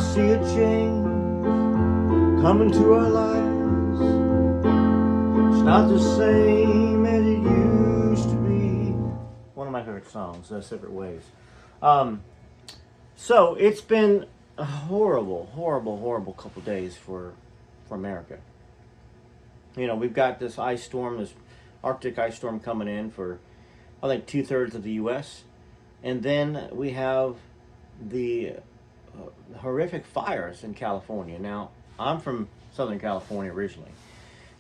see a change coming to our lives. It's not the same as it used to be. One of my favorite songs, Separate Ways. So it's been a horrible couple days for America. You know, we've got this ice storm, this Arctic ice storm coming in for, I think, 2/3 of the U.S. And then we have the horrific fires in California. Now, I'm from Southern California originally,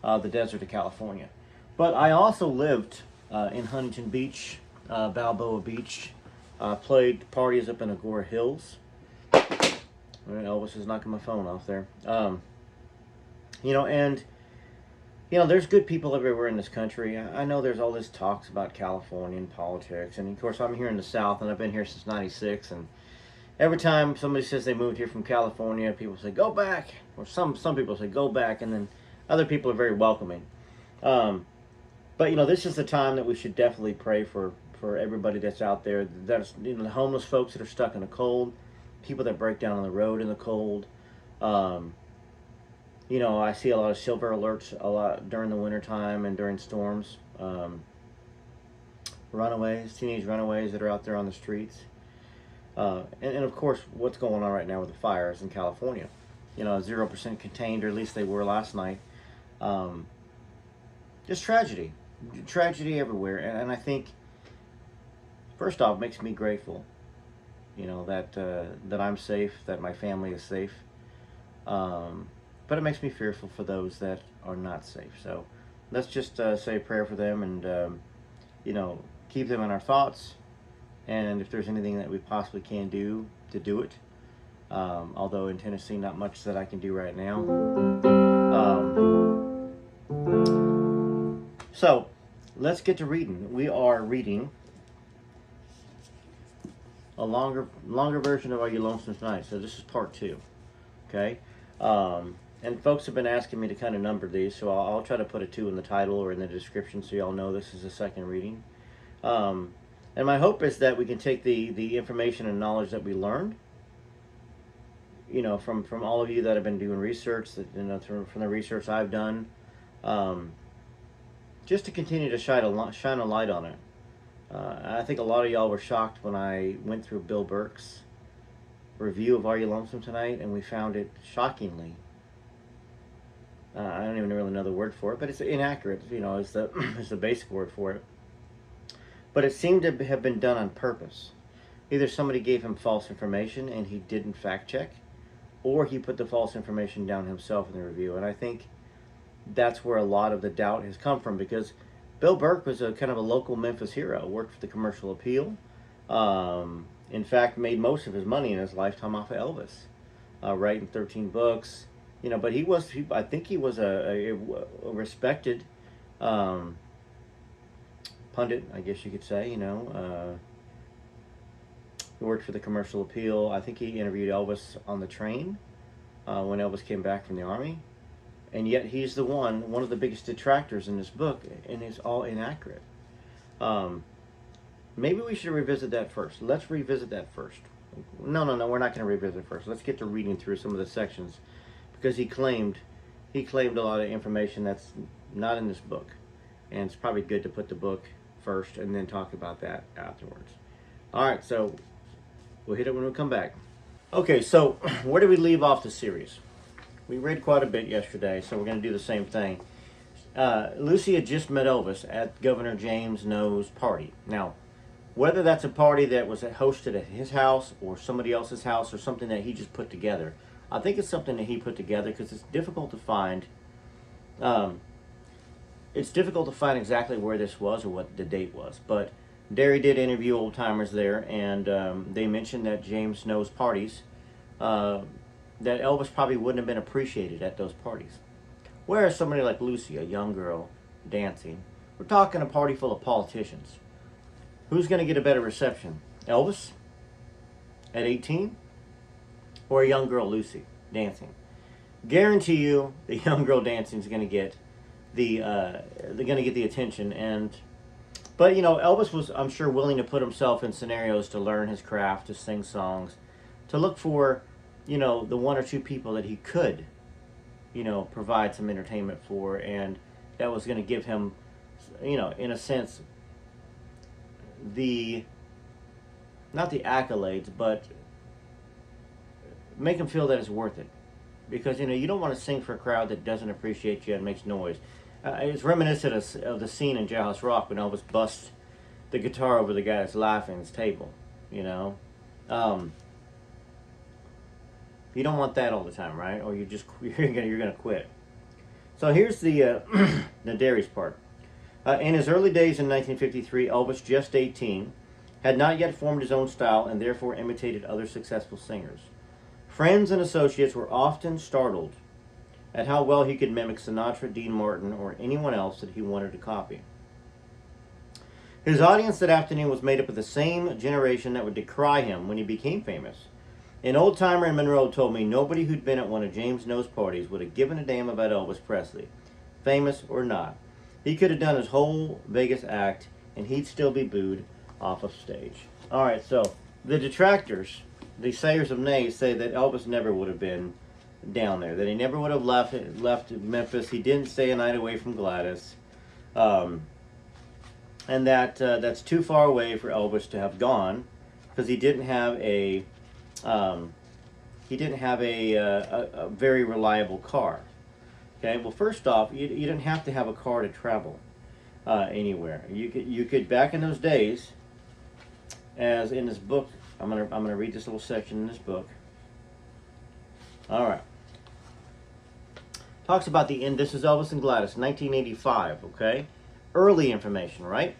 the desert of California. But I also lived in Huntington Beach, Balboa Beach, played parties up in Agora Hills. Elvis is knocking my phone off there. There's good people everywhere in this country. I know there's all this talks about California and politics. And, of course, I'm here in the South, and I've been here since '96. And every time somebody says they moved here from California, people say, go back. Or some people say, go back. And then other people are very welcoming. But, this is the time that we should definitely pray for everybody that's out there. That's, the homeless folks that are stuck in the cold, people that break down on the road in the cold. I see a lot of silver alerts a lot during the wintertime and during storms. Teenage runaways that are out there on the streets. And of course, what's going on right now with the fires in California. 0% contained, or at least they were last night. Just tragedy. Tragedy everywhere. And I think, first off, it makes me grateful, that I'm safe, that my family is safe. But it makes me fearful for those that are not safe. So let's just say a prayer for them and, keep them in our thoughts. And if there's anything that we possibly can do, to do it. Although in Tennessee, not much that I can do right now. So let's get to reading. We are reading a longer version of Are You Lonesome Tonight? So this is part 2. Okay? And folks have been asking me to kind of number these, so I'll try to put a 2 in the title or in the description so y'all know this is the second reading. And my hope is that we can take the information and knowledge that we learned, from all of you that have been doing research, from the research I've done, just to continue to shine a light on it. I think a lot of y'all were shocked when I went through Bill Burke's review of Are You Lonesome Tonight, and we found it shockingly. I don't even really know the word for it, but it's inaccurate, is the basic word for it. But it seemed to have been done on purpose. Either somebody gave him false information and he didn't fact check, or he put the false information down himself in the review. And I think that's where a lot of the doubt has come from, because Bill Burke was a kind of a local Memphis hero, worked for the Commercial Appeal. In fact, made most of his money in his lifetime off of Elvis, writing 13 books. But I think he was a respected pundit, I guess you could say. He worked for the Commercial Appeal. I think he interviewed Elvis on the train when Elvis came back from the Army. And yet he's one of the biggest detractors in this book, and it's all inaccurate. Maybe we should revisit that first. Let's revisit that first. No, we're not going to revisit it first. Let's get to reading through some of the sections, because he claimed a lot of information that's not in this book. And it's probably good to put the book first and then talk about that afterwards. All right, so we'll hit it when we come back. Okay, so where did we leave off the series? We read quite a bit yesterday, so we're going to do the same thing. Lucy had just met Elvis at Governor James No's party. Now, whether that's a party that was hosted at his house or somebody else's house or something that he just put together, I think it's something that he put together, because it's difficult to find. It's difficult to find exactly where this was or what the date was. But Derry did interview old timers there, and they mentioned that James No's parties, that Elvis probably wouldn't have been appreciated at those parties. Whereas somebody like Lucy, a young girl dancing, we're talking a party full of politicians. Who's going to get a better reception? Elvis at 18? Or a young girl, Lucy, dancing? Guarantee you the young girl dancing is going to get the attention. But Elvis was, I'm sure, willing to put himself in scenarios to learn his craft, to sing songs, to look for the one or two people that he could, provide some entertainment for, and that was going to give him, in a sense, the, not the accolades, but make him feel that it's worth it. Because, you don't want to sing for a crowd that doesn't appreciate you and makes noise. It's reminiscent of the scene in Jailhouse Rock when Elvis busts the guitar over the guy that's laughing at his table, You don't want that all the time, right? Or you're gonna quit. So here's the the Darius part. In his early days in 1953, Elvis, just 18, had not yet formed his own style and therefore imitated other successful singers. Friends and associates were often startled at how well he could mimic Sinatra, Dean Martin, or anyone else that he wanted to copy. His audience that afternoon was made up of the same generation that would decry him when he became famous. An old-timer in Monroe told me nobody who'd been at one of James No's parties would have given a damn about Elvis Presley, famous or not. He could have done his whole Vegas act, and he'd still be booed off of stage. All right, so the detractors, the sayers of nay, say that Elvis never would have been down there, that he never would have left Memphis. He didn't stay a night away from Gladys, and that's too far away for Elvis to have gone, because he didn't have a very reliable car. Okay, well, first off, you didn't have to have a car to travel anywhere. You could back in those days, as in this book. I'm gonna read this little section in this book. All right. Talks about the end. This is Elvis and Gladys, 1985. Okay, early information, right?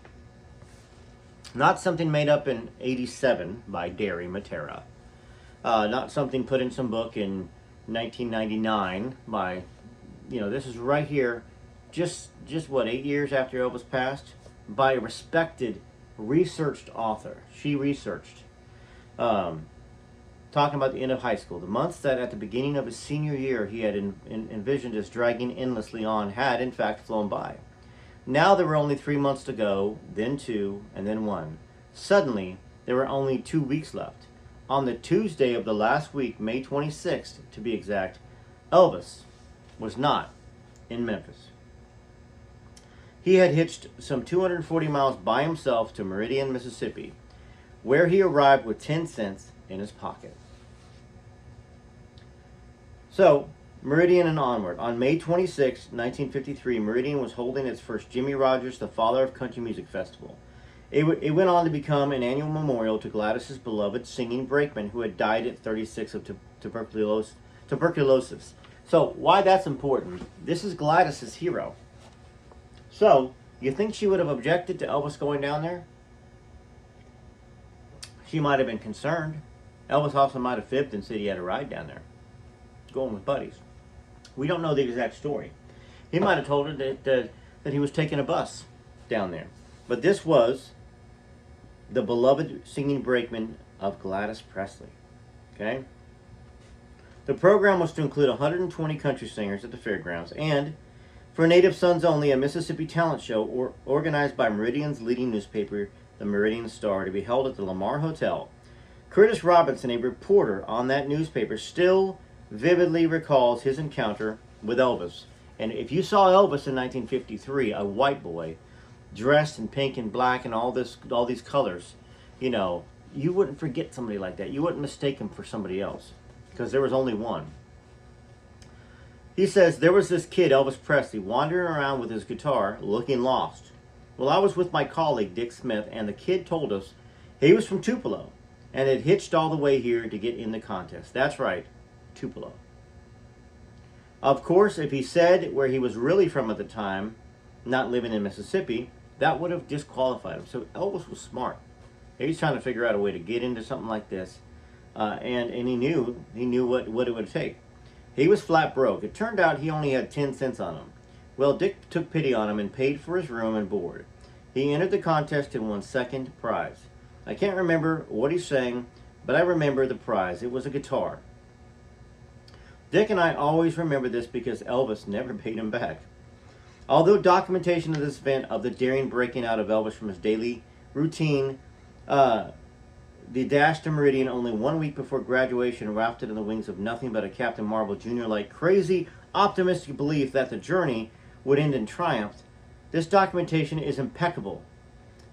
Not something made up in '87 by Derry Matera. Not something put in some book in 1999 by, this is right here, just what, 8 years after Elvis passed, by a respected, researched author. She researched, talking about the end of high school. The months that at the beginning of his senior year he had envisioned as dragging endlessly on had, in fact, flown by. Now there were only 3 months to go, then 2, and then 1. Suddenly, there were only 2 weeks left. On the Tuesday of the last week, May 26th to be exact, Elvis was not in Memphis. He had hitched some 240 miles by himself to Meridian, Mississippi, where he arrived with 10 cents in his pocket. So, Meridian and onward. On May 26, 1953, Meridian was holding its first Jimmie Rogers, the Father of Country Music Festival. It went on to become an annual memorial to Gladys's beloved singing brakeman who had died at 36 of tuberculosis. So, why that's important? This is Gladys's hero. So, you think she would have objected to Elvis going down there? She might have been concerned. Elvis also might have fibbed and said he had a ride down there, going with buddies. We don't know the exact story. He might have told her that he was taking a bus down there. But this was the beloved singing brakeman of Gladys Presley. Okay? The program was to include 120 country singers at the fairgrounds and, for Native Sons only, a Mississippi talent show organized by Meridian's leading newspaper, the Meridian Star, to be held at the Lamar Hotel. Curtis Robinson, a reporter on that newspaper, still vividly recalls his encounter with Elvis. And if you saw Elvis in 1953, a white boy, dressed in pink and black and all these colors, you wouldn't forget somebody like that. You wouldn't mistake him for somebody else, because there was only one. He says, there was this kid, Elvis Presley, wandering around with his guitar, looking lost. Well, I was with my colleague, Dick Smith, and the kid told us he was from Tupelo and had hitched all the way here to get in the contest. That's right, Tupelo. Of course, if he said where he was really from at the time, not living in Mississippi, that would have disqualified him. So Elvis was smart. He's trying to figure out a way to get into something like this, and he knew what it would take. He was flat broke. It turned out he only had 10 cents on him. Well, Dick took pity on him and paid for his room and board. He entered the contest and won second prize. I can't remember what he sang, but I remember the prize. It was a guitar. Dick and I always remember this because Elvis never paid him back. Although documentation of this event, of the daring breaking out of Elvis from his daily routine, the dash to Meridian only 1 week before graduation, wafted in the wings of nothing but a Captain Marvel Jr.-like crazy, optimistic belief that the journey would end in triumph, this documentation is impeccable.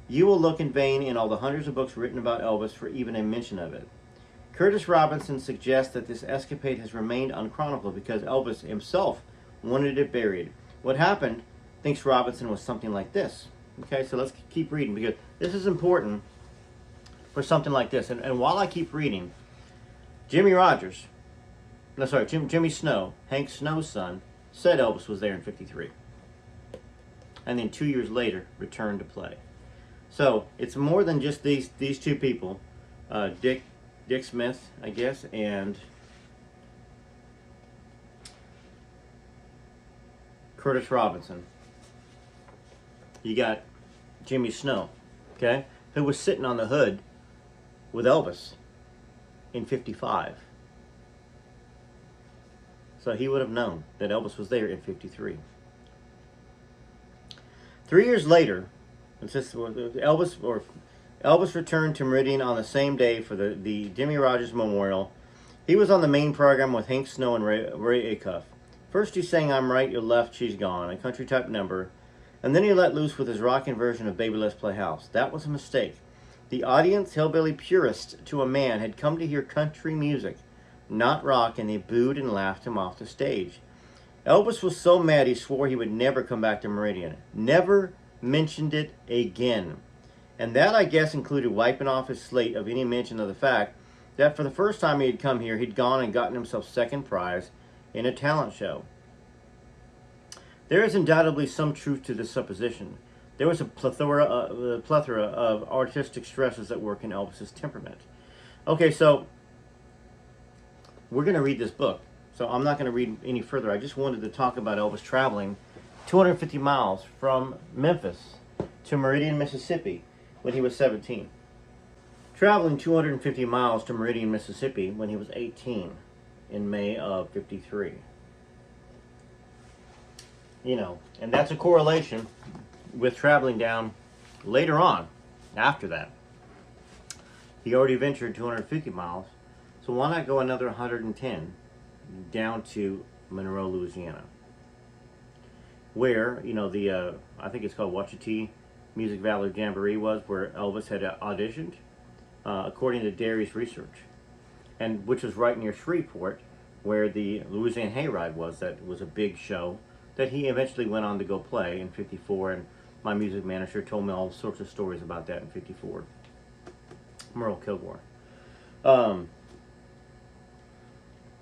You will look in vain in all the hundreds of books written about Elvis for even a mention of it. Curtis Robinson suggests that this escapade has remained unchronicled because Elvis himself wanted it buried. What happened, thinks Robinson, was something like this. Okay, so let's keep reading because this is important for something like this. And while I keep reading, Jimmy Snow, Hank Snow's son, said Elvis was there in 53. And then 2 years later, returned to play. So it's more than just these two people, Dick Smith, I guess, and Curtis Robinson. You got Jimmy Snow, okay, who was sitting on the hood with Elvis in 55. So he would have known that Elvis was there in 53. 3 years later, Elvis returned to Meridian on the same day for the Jimmie Rogers Memorial. He was on the main program with Hank Snow and Ray Acuff. First he sang I'm Right, You're Left, She's Gone, a country-type number, and then he let loose with his rockin' version of Baby Let's Play House. That was a mistake. The audience, hillbilly purist to a man, had come to hear country music, not rock, and they booed and laughed him off the stage. Elvis was so mad he swore he would never come back to Meridian. Never mentioned it again. And that, I guess, included wiping off his slate of any mention of the fact that for the first time he had come here, he'd gone and gotten himself second prize in a talent show. There is undoubtedly some truth to this supposition. There was a plethora of artistic stresses at work in Elvis's temperament. Okay, so we're going to read this book. So I'm not going to read any further. I just wanted to talk about Elvis traveling 250 miles from Memphis to Meridian, Mississippi when he was 17. Traveling 250 miles to Meridian, Mississippi when he was 18 in May of 53. You know, and that's a correlation with traveling down later on, after that. He already ventured 250 miles, so why not go another 110 down to Monroe, Louisiana, where, you know, the, I think it's called Ouachita Music Valley Jamboree was, where Elvis had auditioned, according to Derry's research, and which was right near Shreveport, where the Louisiana Hayride was. That was a big show that he eventually went on to go play in 54, and my music manager told me all sorts of stories about that in 54. Merle Kilgore.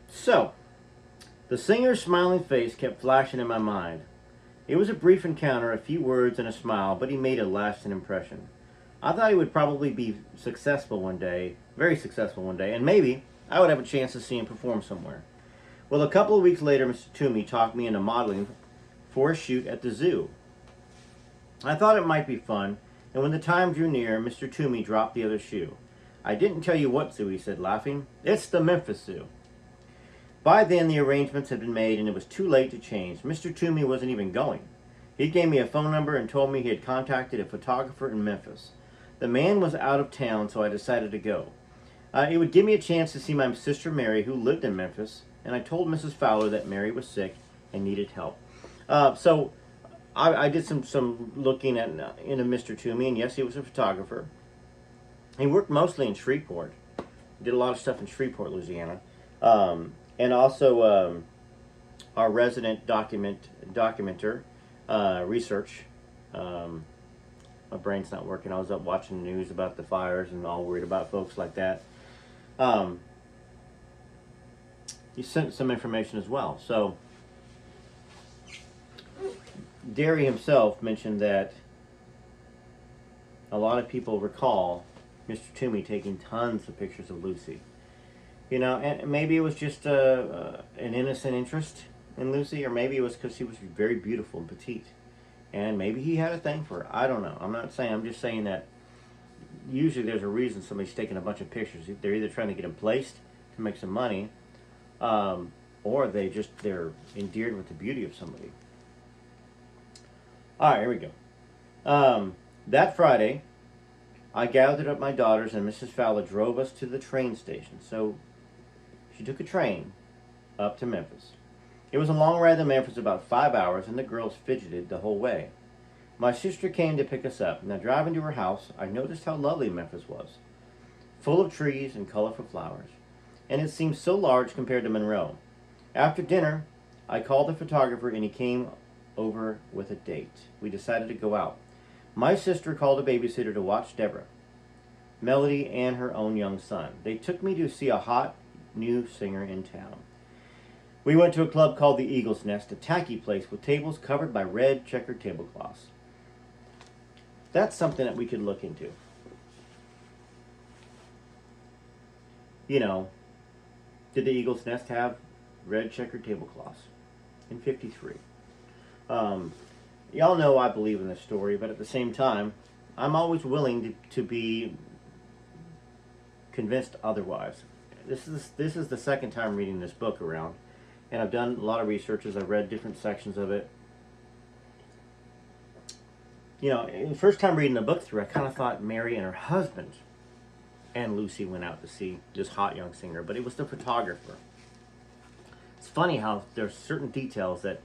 So, the singer's smiling face kept flashing in my mind. It was a brief encounter, a few words and a smile, but he made a lasting impression. I thought he would probably be successful one day, very successful one day, and maybe I would have a chance to see him perform somewhere. Well, a couple of weeks later, Mr. Toomey talked me into modeling for a shoot at the zoo. I thought it might be fun, and when the time drew near, Mr. Toomey dropped the other shoe. I didn't tell you what zoo, he said, laughing. It's the Memphis Zoo. By then, the arrangements had been made, and it was too late to change. Mr. Toomey wasn't even going. He gave me a phone number and told me he had contacted a photographer in Memphis. The man was out of town, so I decided to go. It would give me a chance to see my sister Mary, who lived in Memphis, and I told Mrs. Fowler that Mary was sick and needed help. So I did some looking into Mr. Toomey, and yes, he was a photographer. He worked mostly in Shreveport. Did a lot of stuff in Shreveport, Louisiana. And also our resident documenter, research. My brain's not working. I was up watching the news about the fires and all worried about folks like that. He sent some information as well. So Derry himself mentioned that a lot of people recall Mr. Toomey taking tons of pictures of Lucy. You know, and maybe it was just an innocent interest in Lucy, or maybe it was because she was very beautiful and petite. And maybe he had a thing for her. I don't know. I'm just saying that usually there's a reason somebody's taking a bunch of pictures. They're either trying to get them placed to make some money, or they're endeared with the beauty of somebody. All right, here we go. That Friday, I gathered up my daughters, and Mrs. Fowler drove us to the train station. So she took a train up to Memphis. It was a long ride to Memphis, about 5 hours, and the girls fidgeted the whole way. My sister came to pick us up. Now, driving to her house, I noticed how lovely Memphis was, full of trees and colorful flowers, and it seemed so large compared to Monroe. After dinner, I called the photographer, and he came over with a date. We decided to go out. My sister called a babysitter to watch Deborah, Melody, and her own young son. They took me to see a hot new singer in town. We went to a club called the Eagle's Nest, a tacky place with tables covered by red checkered tablecloths. That's something that we could look into. You know, did the Eagle's Nest have red checkered tablecloths in 53? Y'all know I believe in this story, but at the same time, I'm always willing to be convinced otherwise. This is the second time reading this book around, and I've done a lot of research as I've read different sections of it. You know, the first time reading the book through, I kind of thought Mary and her husband and Lucy went out to see this hot young singer, but it was the photographer. It's funny how there's certain details that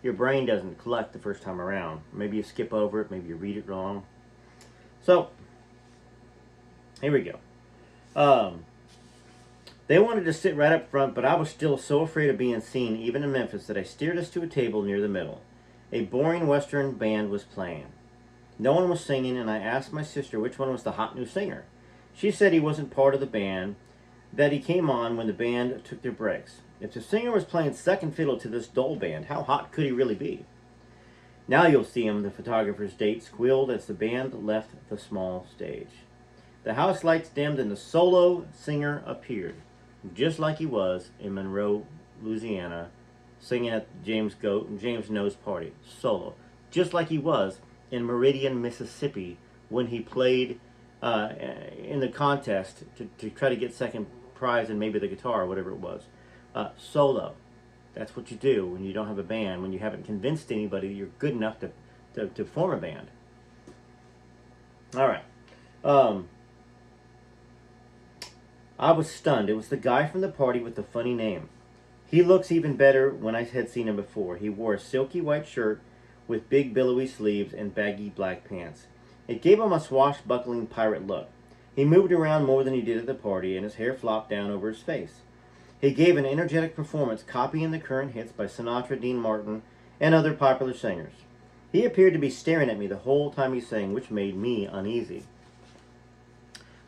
your brain doesn't collect the first time around. Maybe you skip over it, maybe you read it wrong. So, here we go. They wanted to sit right up front, but I was still so afraid of being seen, even in Memphis, that I steered us to a table near the middle. A boring Western band was playing. No one was singing, and I asked my sister which one was the hot new singer. She said he wasn't part of the band, that he came on when the band took their breaks. If the singer was playing second fiddle to this dull band, how hot could he really be? Now you'll see him, the photographer's date squealed as the band left the small stage. The house lights dimmed and the solo singer appeared, just like he was in Monroe, Louisiana, singing at James No's party. Solo. Just like he was in Meridian, Mississippi, when he played in the contest to try to get second prize and maybe the guitar or whatever it was. Solo. That's what you do when you don't have a band, when you haven't convinced anybody that you're good enough to form a band. All right. I was stunned. It was the guy from the party with the funny name. He looks even better when I had seen him before. He wore a silky white shirt with big billowy sleeves and baggy black pants. It gave him a swashbuckling pirate look. He moved around more than he did at the party, and his hair flopped down over his face. He gave an energetic performance, copying the current hits by Sinatra, Dean Martin, and other popular singers. He appeared to be staring at me the whole time he sang, which made me uneasy.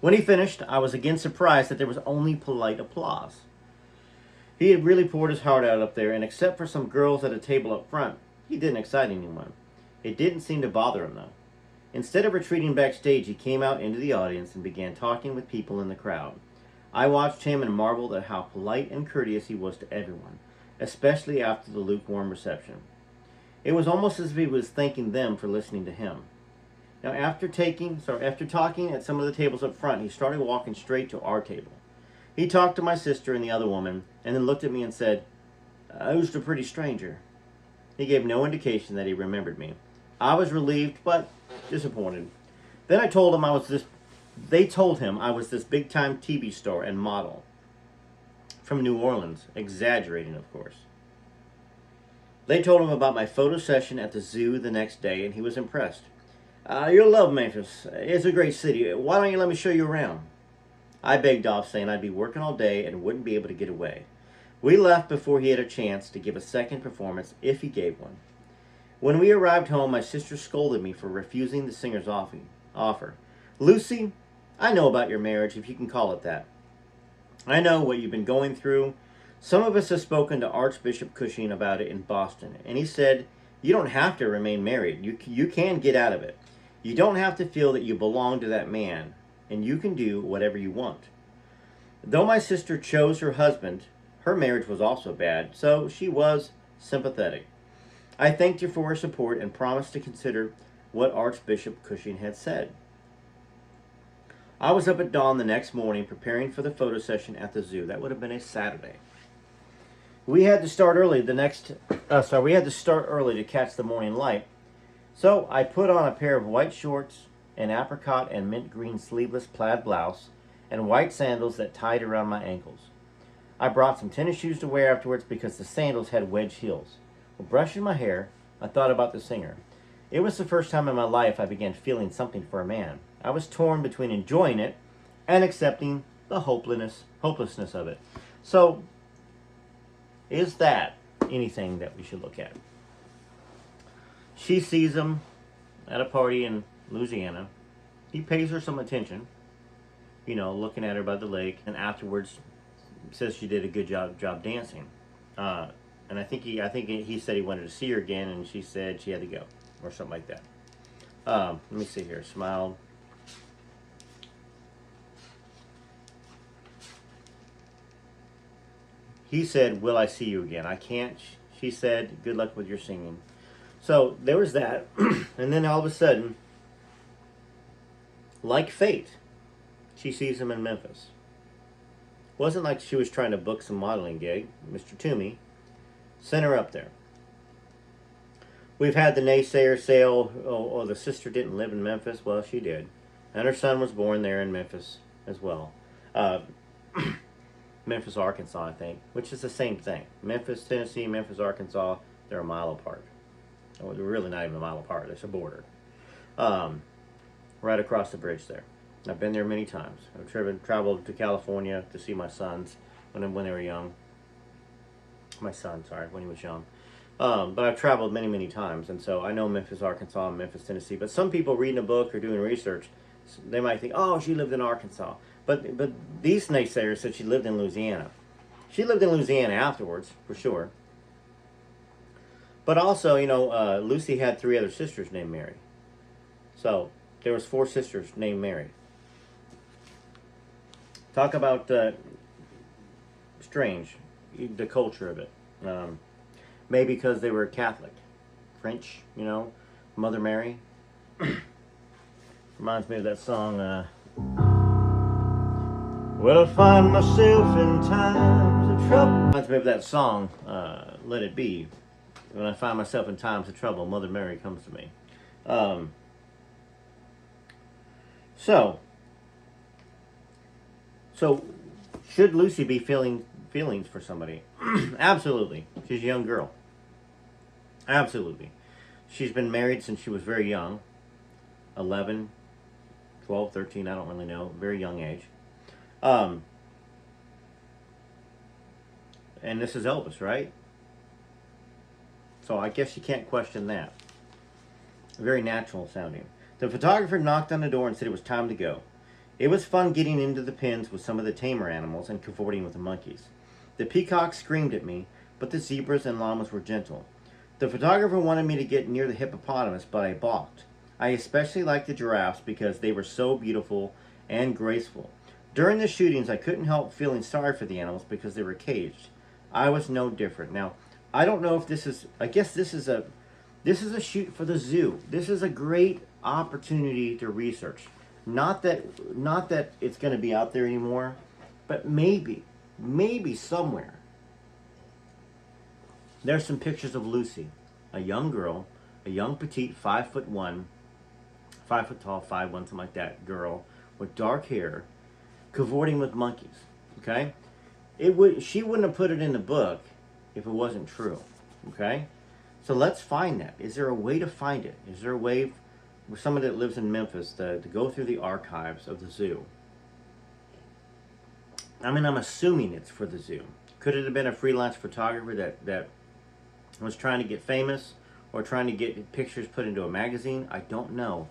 When he finished, I was again surprised that there was only polite applause. He had really poured his heart out up there, and except for some girls at a table up front, he didn't excite anyone. It didn't seem to bother him, though. Instead of retreating backstage, he came out into the audience and began talking with people in the crowd. I watched him and marveled at how polite and courteous he was to everyone, especially after the lukewarm reception. It was almost as if he was thanking them for listening to him. Now, after talking at some of the tables up front, he started walking straight to our table. He talked to my sister and the other woman, and then looked at me and said, "Who's the pretty stranger?" He gave no indication that he remembered me. I was relieved, but disappointed. Then they told him I was this big-time TV star and model from New Orleans, exaggerating, of course. They told him about my photo session at the zoo the next day, and he was impressed. "You'll love Memphis. It's a great city. Why don't you let me show you around?" I begged off, saying I'd be working all day and wouldn't be able to get away. We left before he had a chance to give a second performance, if he gave one. When we arrived home, my sister scolded me for refusing the singer's offer. "Lucy, I know about your marriage, if you can call it that. I know what you've been going through. Some of us have spoken to Archbishop Cushing about it in Boston, and he said, you don't have to remain married. You can get out of it. You don't have to feel that you belong to that man, and you can do whatever you want." Though my sister chose her husband, her marriage was also bad, so she was sympathetic. I thanked her for her support and promised to consider what Archbishop Cushing had said. I was up at dawn the next morning preparing for the photo session at the zoo. That would have been a Saturday. We had to start early to catch the morning light. So I put on a pair of white shorts, an apricot and mint green sleeveless plaid blouse, and white sandals that tied around my ankles. I brought some tennis shoes to wear afterwards because the sandals had wedge heels. While brushing my hair, I thought about the singer. It was the first time in my life I began feeling something for a man. I was torn between enjoying it and accepting the hopelessness of it. So, is that anything that we should look at? She sees him at a party in Louisiana. He pays her some attention, looking at her by the lake, and afterwards says she did a good job dancing. And I think he said he wanted to see her again, and she said she had to go, or something like that. Let me see here. Smiled. He said, "Will I see you again?" I can't. She said, "Good luck with your singing." So there was that. And then all of a sudden, like fate, she sees him in Memphis. Wasn't like she was trying to book some modeling gig. Mr. Toomey sent her up there. We've had the naysayers say, oh, the sister didn't live in Memphis. Well, she did. And her son was born there in Memphis as well. Memphis, Arkansas, I think, which is the same thing. Memphis, Tennessee, Memphis, Arkansas, they're a mile apart. Oh, they're really not even a mile apart. There's a border. Right across the bridge there. I've been there many times. I've traveled to California to see my sons when they were young. My son, sorry, when he was young. But I've traveled many, many times, and so I know Memphis, Arkansas, and Memphis, Tennessee. But some people reading a book or doing research, they might think, oh, she lived in Arkansas. But these naysayers said she lived in Louisiana. She lived in Louisiana afterwards, for sure. But also, Lucy had 3 other sisters named Mary. So there was 4 sisters named Mary. Talk about strange, the culture of it. Maybe because they were Catholic. French, Mother Mary. Reminds me of that song, Well, I find myself in times of trouble. Reminds me of that song, Let It Be. When I find myself in times of trouble, Mother Mary comes to me. So should Lucy be feeling feelings for somebody? Absolutely. She's a young girl. Absolutely. She's been married since she was very young. 11, 12, 13, I don't really know. Very young age. And this is Elvis, right? So I guess you can't question that. Very natural sounding. The photographer knocked on the door and said it was time to go. It was fun getting into the pens with some of the tamer animals and cavorting with the monkeys. The peacocks screamed at me, but the zebras and llamas were gentle. The photographer wanted me to get near the hippopotamus, but I balked. I especially liked the giraffes because they were so beautiful and graceful. During the shootings, I couldn't help feeling sorry for the animals because they were caged. I was no different. Now, I don't know if this is, I guess this is a shoot for the zoo. This is a great opportunity to research. Not that it's going to be out there anymore, but maybe somewhere there's some pictures of Lucy, a young girl, a young petite 5'1", 5 foot tall, 5'1", something like that, girl with dark hair, cavorting with monkeys. Okay, she wouldn't have put it in the book if it wasn't true. Okay, so let's find that. Is there a way to find it? Is there a way for somebody that lives in Memphis to go through the archives of the zoo? I mean, I'm assuming it's for the zoo. Could it have been a freelance photographer that was trying to get famous or trying to get pictures put into a magazine? I don't know.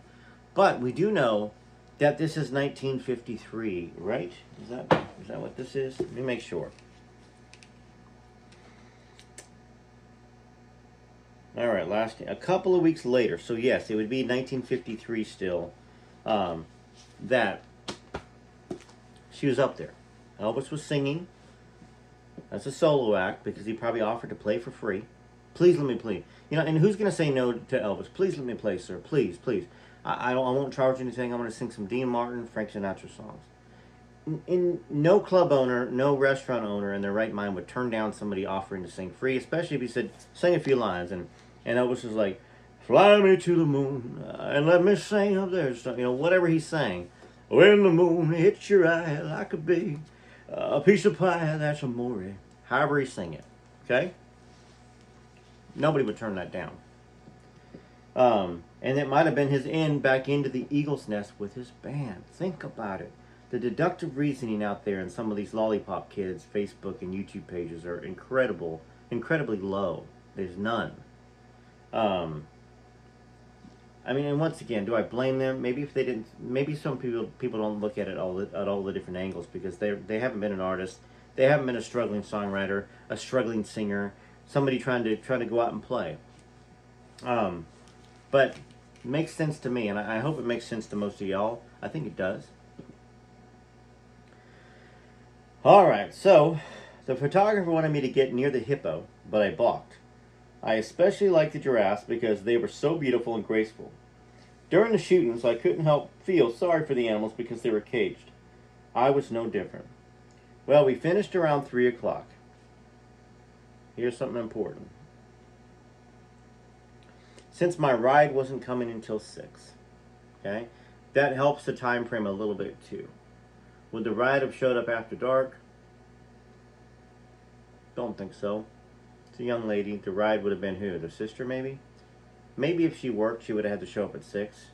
But we do know that this is 1953, right? Is that what this is? Let me make sure. All right, a couple of weeks later. So yes, it would be 1953 still. That she was up there. Elvis was singing. That's a solo act because he probably offered to play for free. Please let me play. And who's going to say no to Elvis? Please let me play, sir. Please, please. I won't charge anything. I'm going to sing some Dean Martin, Frank Sinatra songs. No club owner, no restaurant owner in their right mind would turn down somebody offering to sing free, especially if he said, sing a few lines. And Elvis was like, Fly me to the moon and let me sing up there. Whatever he's saying. When the moon hits your eye like a big a piece of pie, that's amore. However he sing it. Okay? Nobody would turn that down. And it might have been his end back into the eagle's nest with his band. Think about it. The deductive reasoning out there in some of these lollipop kids' Facebook and YouTube pages are incredibly low. There's none. And once again, do I blame them? Maybe if they didn't, maybe some people don't look at it at all the different angles because they haven't been an artist, they haven't been a struggling songwriter, a struggling singer, somebody trying to go out and play. But it makes sense to me, and I hope it makes sense to most of y'all. I think it does. All right, so the photographer wanted me to get near the hippo, but I balked. I especially liked the giraffes because they were so beautiful and graceful. During the shootings, I couldn't help feel sorry for the animals because they were caged. I was no different. Well, we finished around 3 o'clock. Here's something important. Since my ride wasn't coming until 6, okay, that helps the time frame a little bit too. Would the ride have showed up after dark? Don't think so. It's a young lady. The ride would have been who? The sister, maybe? Maybe if she worked, she would have had to show up at 6.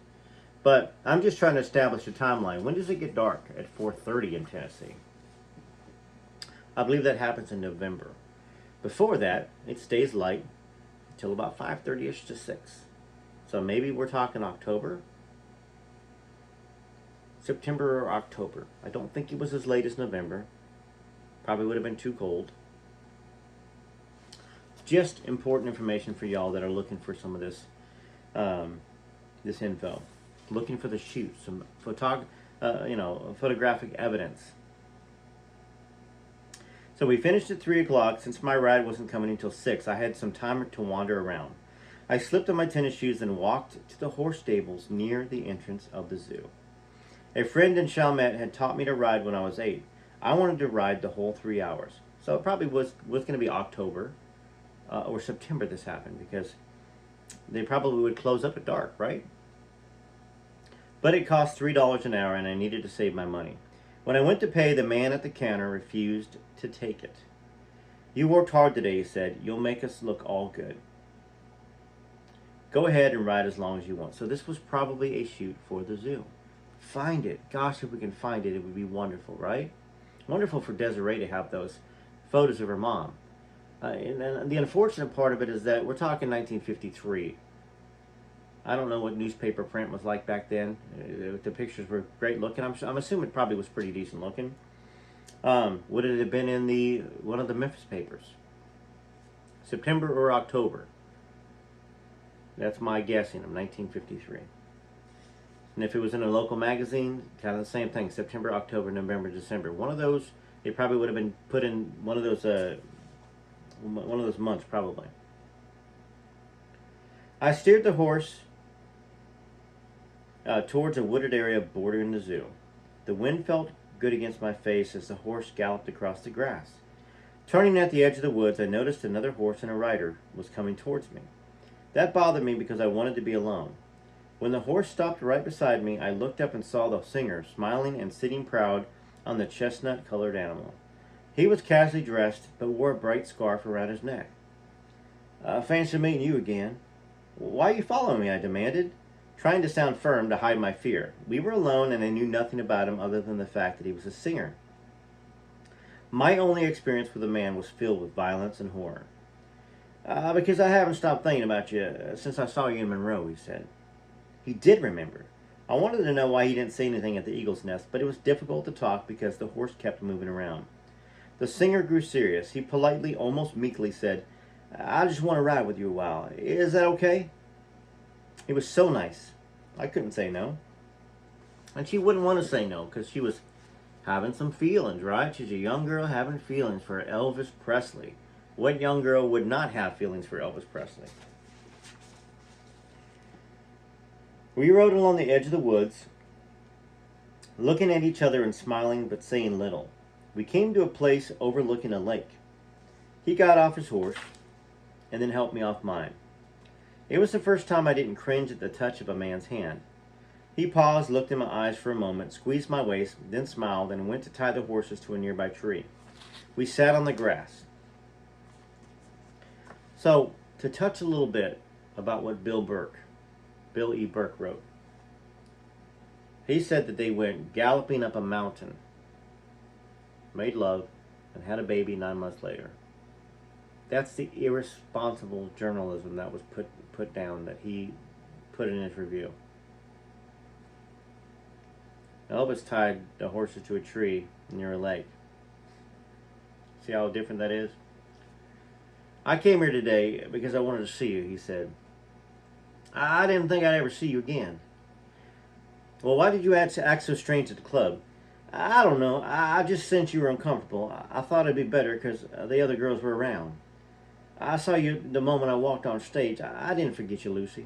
But I'm just trying to establish a timeline. When does it get dark? At 4:30 in Tennessee. I believe that happens in November. Before that, it stays light until about 5:30ish to 6. So maybe we're talking October. September or October. I don't think it was as late as November. Probably would have been too cold. Just important information for y'all that are looking for some of this this info. Looking for the shoot, some photographic evidence. So we finished at 3 o'clock. Since my ride wasn't coming until 6, I had some time to wander around. I slipped on my tennis shoes and walked to the horse stables near the entrance of the zoo. A friend in Chalmette had taught me to ride when I was 8. I wanted to ride the whole 3 hours. So it probably was going to be October or September this happened because they probably would close up at dark, right? But it cost $3 an hour and I needed to save my money. When I went to pay, the man at the counter refused to take it. You worked hard today, he said. You'll make us look all good. Go ahead and ride as long as you want. So this was probably a shoot for the zoo. Find it. Gosh, if we can find it, it would be wonderful, right? Wonderful for Desiree to have those photos of her mom. And the unfortunate part of it is that we're talking 1953. I don't know what newspaper print was like back then. The pictures were great looking. I'm assuming it probably was pretty decent looking. Would it have been in one of the Memphis papers? September or October? That's my guessing of 1953. And if it was in a local magazine, kind of the same thing. September, October, November, December. One of those, it probably would have been put in one of those months, probably. I steered the horse towards a wooded area bordering the zoo. The wind felt good against my face as the horse galloped across the grass. Turning at the edge of the woods, I noticed another horse and a rider was coming towards me. That bothered me because I wanted to be alone. When the horse stopped right beside me, I looked up and saw the singer smiling and sitting proud on the chestnut-colored animal. He was casually dressed, but wore a bright scarf around his neck. Fancy meeting you again. Why are you following me? I demanded, trying to sound firm to hide my fear. We were alone, and I knew nothing about him other than the fact that he was a singer. My only experience with a man was filled with violence and horror. Because I haven't stopped thinking about you since I saw you in Monroe, he said. He did remember. I wanted to know why he didn't say anything at the eagle's nest, but it was difficult to talk because the horse kept moving around. The singer grew serious. He politely, almost meekly said, I just want to ride with you a while. Is that okay? He was so nice. I couldn't say no. And she wouldn't want to say no because she was having some feelings, right? She's a young girl having feelings for Elvis Presley. What young girl would not have feelings for Elvis Presley? We rode along the edge of the woods, looking at each other and smiling but saying little. We came to a place overlooking a lake. He got off his horse and then helped me off mine. It was the first time I didn't cringe at the touch of a man's hand. He paused, looked in my eyes for a moment, squeezed my waist, then smiled, and went to tie the horses to a nearby tree. We sat on the grass. So, to touch a little bit about what Bill E. Burke wrote. He said that they went galloping up a mountain, made love, and had a baby 9 months later. That's the irresponsible journalism that was put down, that he put in his review. Elvis tied the horses to a tree near a lake. See how different that is? I came here today because I wanted to see you, he said. I didn't think I'd ever see you again. Well, why did you act so strange at the club? I don't know. I just sensed you were uncomfortable. I thought it'd be better because the other girls were around. I saw you the moment I walked on stage. I didn't forget you, Lucy.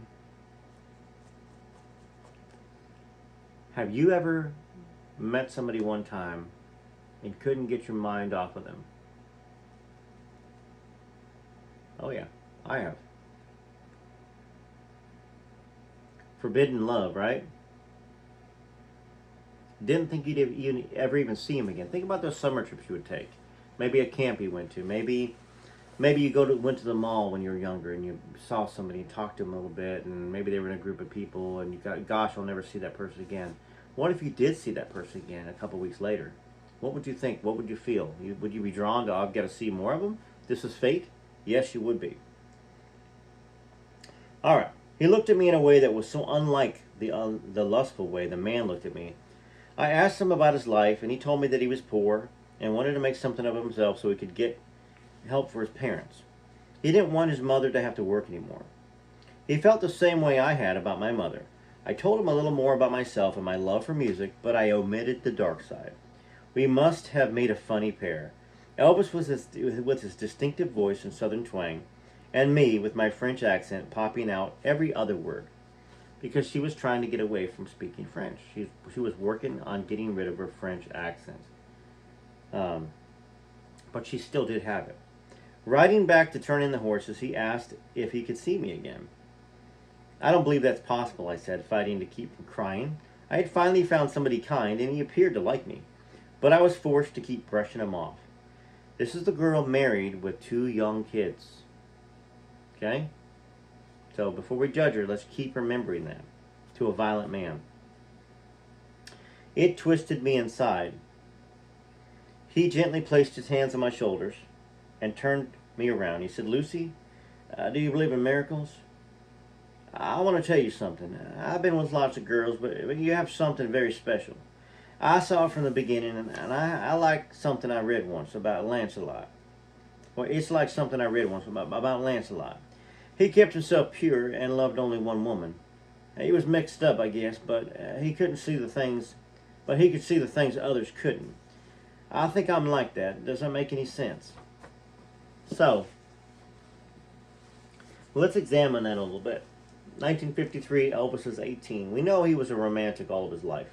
Have you ever met somebody one time and couldn't get your mind off of them? Oh yeah, I have. Forbidden love, right? Didn't think you'd ever even see him again. Think about those summer trips you would take. Maybe a camp you went to. Maybe you went to the mall when you were younger and you saw somebody and talked to them a little bit, and maybe they were in a group of people and you got, gosh, I'll never see that person again. What if you did see that person again a couple weeks later? What would you think? What would you feel? Would you be drawn to, I've got to see more of them? This is fate? Yes, you would be. All right. He looked at me in a way that was so unlike the lustful way the man looked at me. I asked him about his life, and he told me that he was poor and wanted to make something of himself so he could get help for his parents. He didn't want his mother to have to work anymore. He felt the same way I had about my mother. I told him a little more about myself and my love for music, but I omitted the dark side. We must have made a funny pair. Elvis with his distinctive voice and southern twang, and me with my French accent popping out every other word, because she was trying to get away from speaking French. She was working on getting rid of her French accent. But she still did have it. Riding back to turn in the horses, he asked if he could see me again. I don't believe that's possible, I said, fighting to keep from crying. I had finally found somebody kind, and he appeared to like me. But I was forced to keep brushing him off. This is the girl married with 2 young kids. Okay? So before we judge her, let's keep remembering that. To a violent man. It twisted me inside. He gently placed his hands on my shoulders and turned me around. He said, Lucy, do you believe in miracles? I want to tell you something. I've been with lots of girls, but you have something very special. I saw it from the beginning, and I like something I read once about Lancelot. Well, it's like something I read once about Lancelot. He kept himself pure and loved only one woman. He was mixed up, I guess, but he couldn't see the things, but he could see the things others couldn't. I think I'm like that. Does that make any sense? So, let's examine that a little bit. 1953, Elvis is 18. We know he was a romantic all of his life.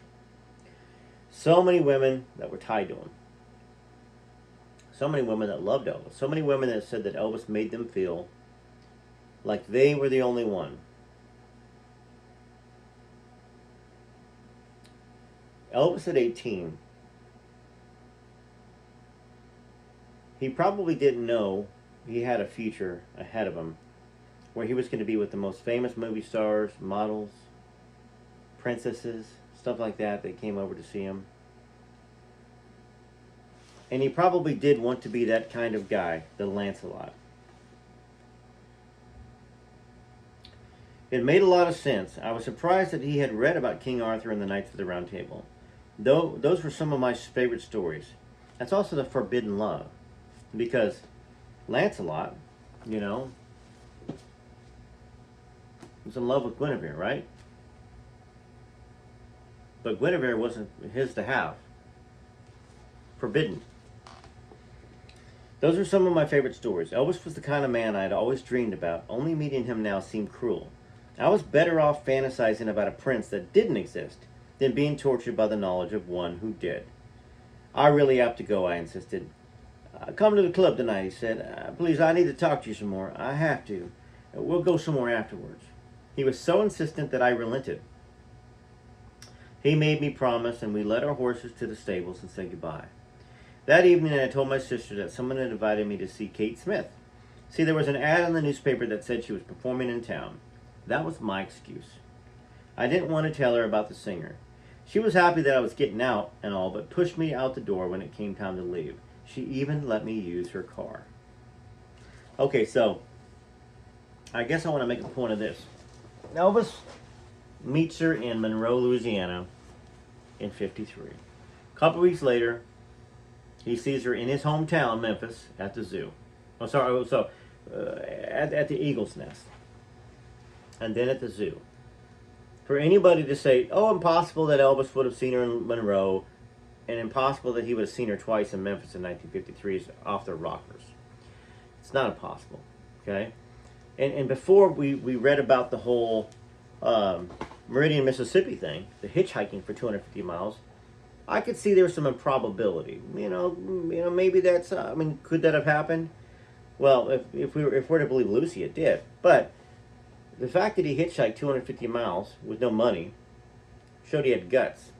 So many women that were tied to him. So many women that loved Elvis. So many women that said that Elvis made them feel like they were the only one. Elvis at 18, he probably didn't know he had a future ahead of him where he was going to be with the most famous movie stars, models, princesses, stuff like that came over to see him. And he probably did want to be that kind of guy, the Lancelot. It made a lot of sense. I was surprised that he had read about King Arthur and the Knights of the Round Table. Though those were some of my favorite stories. That's also the forbidden love. Because Lancelot, was in love with Guinevere, right? But Guinevere wasn't his to have. Forbidden. Those are some of my favorite stories. Elvis was the kind of man I had always dreamed about. Only meeting him now seemed cruel. I was better off fantasizing about a prince that didn't exist than being tortured by the knowledge of one who did. I really have to go, I insisted. Come to the club tonight, he said. Please, I need to talk to you some more. I have to. We'll go somewhere afterwards. He was so insistent that I relented. He made me promise, and we led our horses to the stables and said goodbye. That evening, I told my sister that someone had invited me to see Kate Smith. See, there was an ad in the newspaper that said she was performing in town. That was my excuse. I didn't want to tell her about the singer. She was happy that I was getting out and all, but pushed me out the door when it came time to leave. She even let me use her car. Okay, so I guess I want to make a point of this. Elvis meets her in Monroe, Louisiana in 53. A couple weeks later, he sees her in his hometown, Memphis, at the zoo. At the Eagle's Nest. And then at the zoo. For anybody to say, oh, impossible that Elvis would have seen her in Monroe, and impossible that he would have seen her twice in Memphis in 1953 is off their rockers. It's not impossible, okay? And before we read about the whole Meridian, Mississippi thing, the hitchhiking for 250 miles, I could see there was some improbability. Maybe that's, could that have happened? Well, if we're to believe Lucy, it did. But the fact that he hitchhiked 250 miles with no money showed he had guts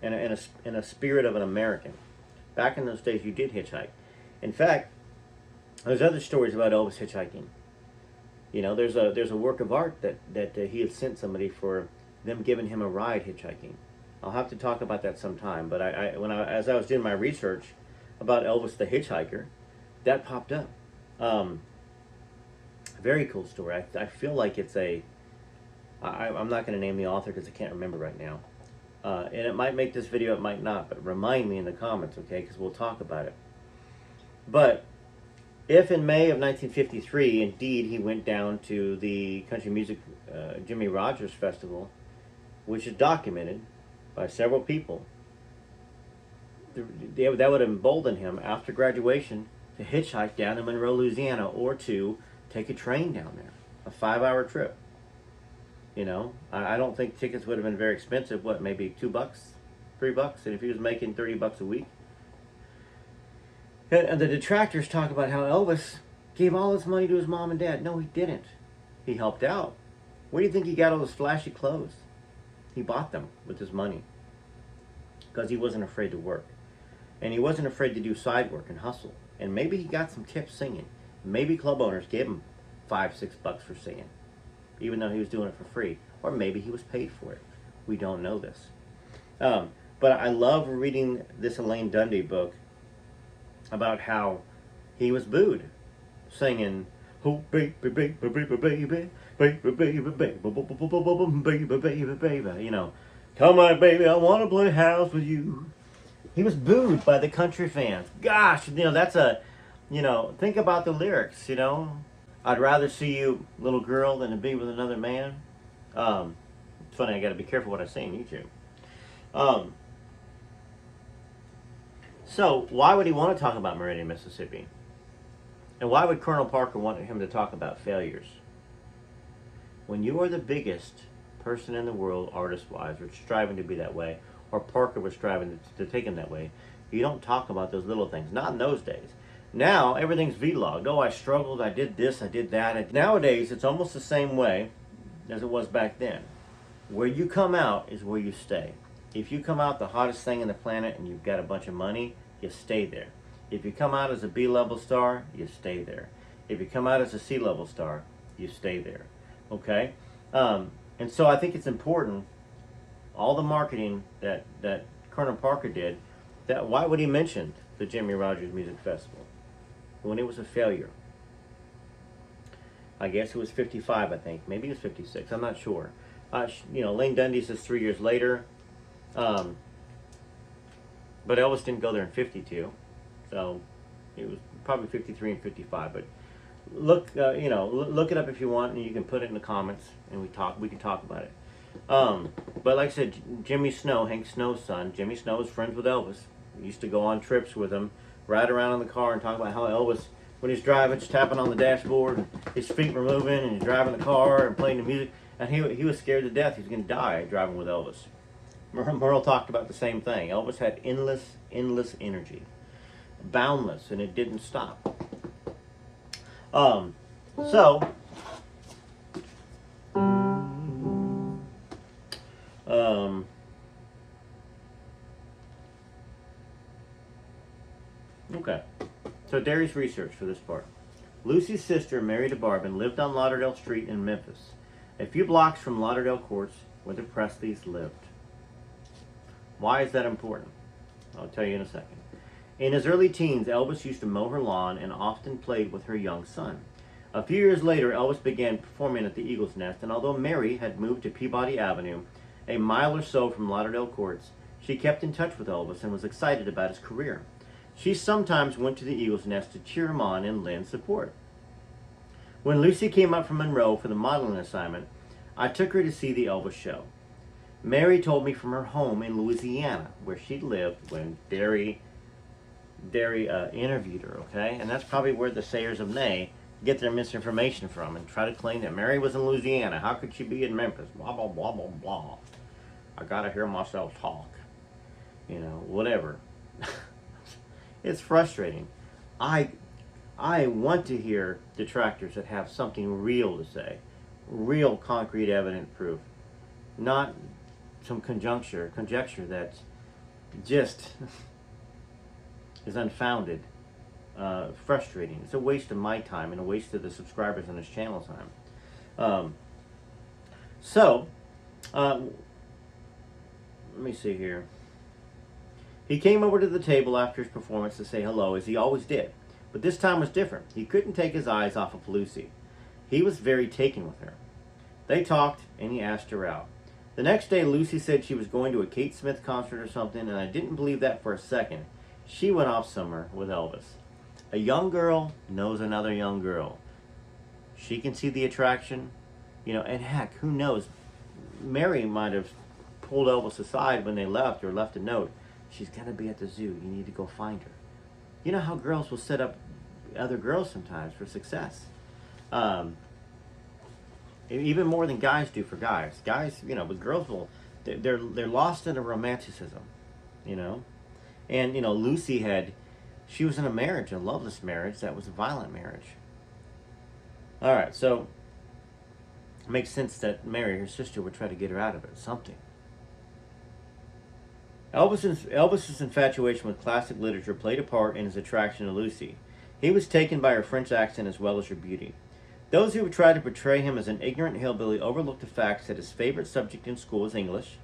and a spirit of an American. Back in those days, you did hitchhike. In fact, there's other stories about Elvis hitchhiking. There's a work of art that he had sent somebody for them giving him a ride hitchhiking. I'll have to talk about that sometime. But as I was doing my research about Elvis the hitchhiker, that popped up. Very cool story. I feel like it's I'm not going to name the author because I can't remember right now. And it might make this video, it might not, but remind me in the comments, okay? Because we'll talk about it. But if in May of 1953, indeed, he went down to the Country Music Jimmy Rogers Festival, which is documented by several people, that would embolden him after graduation to hitchhike down to Monroe, Louisiana, or to take a train down there, a 5-hour trip. I don't think tickets would have been very expensive. What, maybe $2, $3, and if he was making $30 a week. And the detractors talk about how Elvis gave all his money to his mom and dad. No, he didn't. He helped out. Where do you think he got all those flashy clothes? He bought them with his money because he wasn't afraid to work. And he wasn't afraid to do side work and hustle. And maybe he got some tips singing. Maybe club owners gave him $5, $6 for singing, even though he was doing it for free. Or maybe he was paid for it. We don't know this. But I love reading this Elaine Dundee book about how he was booed singing, oh baby, baby, baby, baby, baby, baby, baby, baby, baby, come on baby, I want to play house with you. He was booed by the country fans. Gosh, that's think about the lyrics, I'd rather see you, little girl, than to be with another man. It's funny, I got to be careful what I say on YouTube. So, why would he want to talk about Meridian, Mississippi? And why would Colonel Parker want him to talk about failures? When you are the biggest person in the world, artist-wise, or striving to be that way, or Parker was striving to take him that way, you don't talk about those little things. Not in those days. Now, everything's vlogged. Oh, I struggled, I did this, I did that. And nowadays, it's almost the same way as it was back then. Where you come out is where you stay. If you come out the hottest thing in the planet and you've got a bunch of money, you stay there. If you come out as a B-level star, you stay there. If you come out as a C-level star, you stay there. Okay? And so I think it's important, all the marketing that Colonel Parker did, that why would he mention the Jimmy Rogers Music Festival when it was a failure? I guess it was 55, I think. Maybe it was 56. I'm not sure. Lane Dundee says 3 years later. But Elvis didn't go there in 52. So it was probably 53 and 55. But look it up if you want, and you can put it in the comments, and we can talk about it. But like I said, Jimmy Snow, Hank Snow's son, Jimmy Snow was friends with Elvis. He used to go on trips with him, ride around in the car and talk about how Elvis, when he's driving, just tapping on the dashboard, and his feet were moving, and he's driving the car and playing the music, and he was scared to death he was going to die driving with Elvis. Merle talked about the same thing. Elvis had endless energy, boundless, and it didn't stop. So Derry's research for this part. Lucy's sister married a Barb and lived on Lauderdale Street in Memphis, a few blocks from Lauderdale Courts where the Presleys lived. Why is that important? I'll tell you in a second. In his early teens, Elvis used to mow her lawn and often played with her young son. A few years later, Elvis began performing at the Eagle's Nest, and although Mary had moved to Peabody Avenue, a mile or so from Lauderdale Courts, she kept in touch with Elvis and was excited about his career. She sometimes went to the Eagle's Nest to cheer him on and lend support. When Lucy came up from Monroe for the modeling assignment, I took her to see the Elvis show. Mary told me from her home in Louisiana, where she lived when Derry interviewed her, okay? And that's probably where the sayers of nay get their misinformation from and try to claim that Mary was in Louisiana. How could she be in Memphis? Blah, blah, blah, blah, blah. I gotta hear myself talk. You know, whatever. It's frustrating. I want to hear detractors that have something real to say. Real concrete evident proof. Not some conjecture that's just is unfounded. Frustrating. It's a waste of my time and a waste of the subscribers on this channel time. Let me see here. He came over to the table after his performance to say hello, as he always did. But this time was different. He couldn't take his eyes off of Lucy. He was very taken with her. They talked, and he asked her out. The next day, Lucy said she was going to a Kate Smith concert or something, and I didn't believe that for a second. She went off somewhere with Elvis. A young girl knows another young girl. She can see the attraction, you know, and heck, who knows? Mary might have pulled Elvis aside when they left or left a note. She's going to be at the zoo. You need to go find her. You know how girls will set up other girls sometimes for success. Even more than guys do for guys. Guys, you know, but girls will, they're lost in a romanticism, you know. And, you know, she was in a marriage, a loveless marriage that was a violent marriage. All right, so it makes sense that Mary, her sister, would try to get her out of it, something. Elvis's infatuation with classic literature played a part in his attraction to Lucy. He was taken by her French accent as well as her beauty. Those who would try to portray him as an ignorant hillbilly overlooked the facts that his favorite subject in school was English,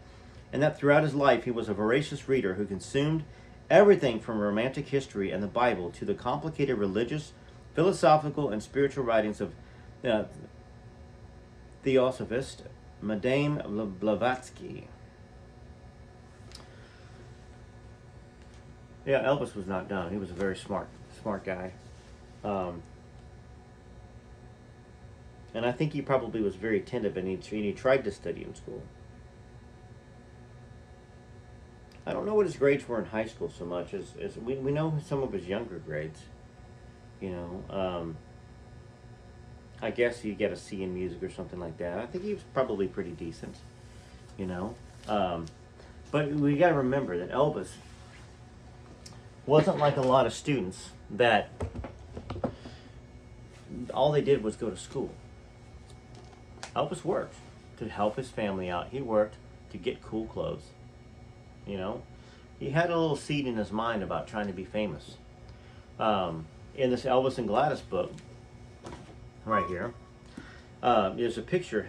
and that throughout his life he was a voracious reader who consumed everything from romantic history and the Bible to the complicated religious, philosophical, and spiritual writings of Theosophist Madame Blavatsky. Yeah, Elvis was not dumb. He was a very smart guy. And I think he probably was very attentive, and he tried to study in school. I don't know what his grades were in high school so much as we know some of his younger grades. You know, I guess he'd get a C in music or something like that. I think he was probably pretty decent, you know. But we got to remember that Elvis wasn't like a lot of students that all they did was go to school. Elvis worked to help his family out. He worked to get cool clothes. You know, he had a little seed in his mind about trying to be famous. In this Elvis and Gladys book, right here, there's a picture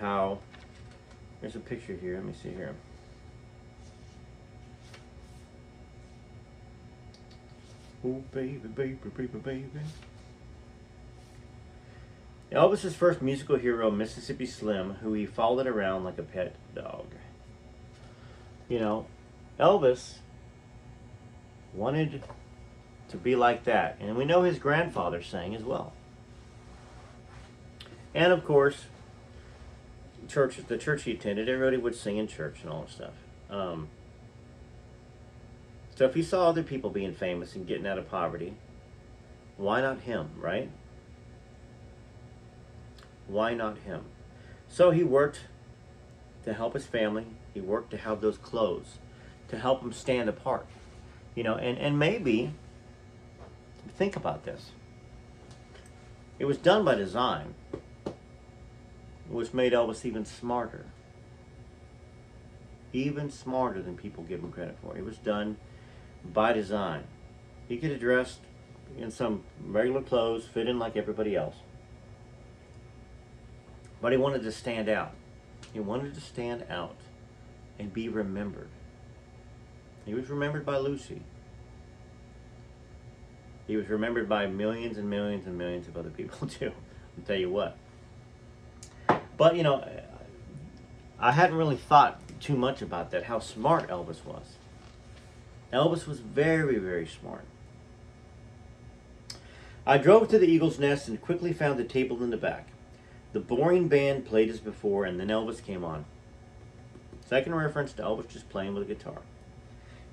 there's a picture here. Let me see here. Oh, baby, baby, baby, baby. Elvis's first musical hero, Mississippi Slim, who he followed around like a pet dog. You know, Elvis wanted to be like that. And we know his grandfather sang as well. And of course, the church he attended, everybody would sing in church and all that stuff. So if he saw other people being famous and getting out of poverty, why not him, right? Why not him? So he worked to help his family. He worked to have those clothes, to help him stand apart. You know, and maybe, think about this. It was done by design, which made Elvis even smarter. Even smarter than people give him credit for. It was done by design. He could have dressed in some regular clothes, fit in like everybody else. But he wanted to stand out. He wanted to stand out and be remembered. He was remembered by Lucy. He was remembered by millions and millions and millions of other people too. I'll tell you what. But, you know, I hadn't really thought too much about that, how smart Elvis was. Elvis was very, very smart. I drove to the Eagle's Nest and quickly found the table in the back. The boring band played as before, and then Elvis came on. Second reference to Elvis just playing with a guitar.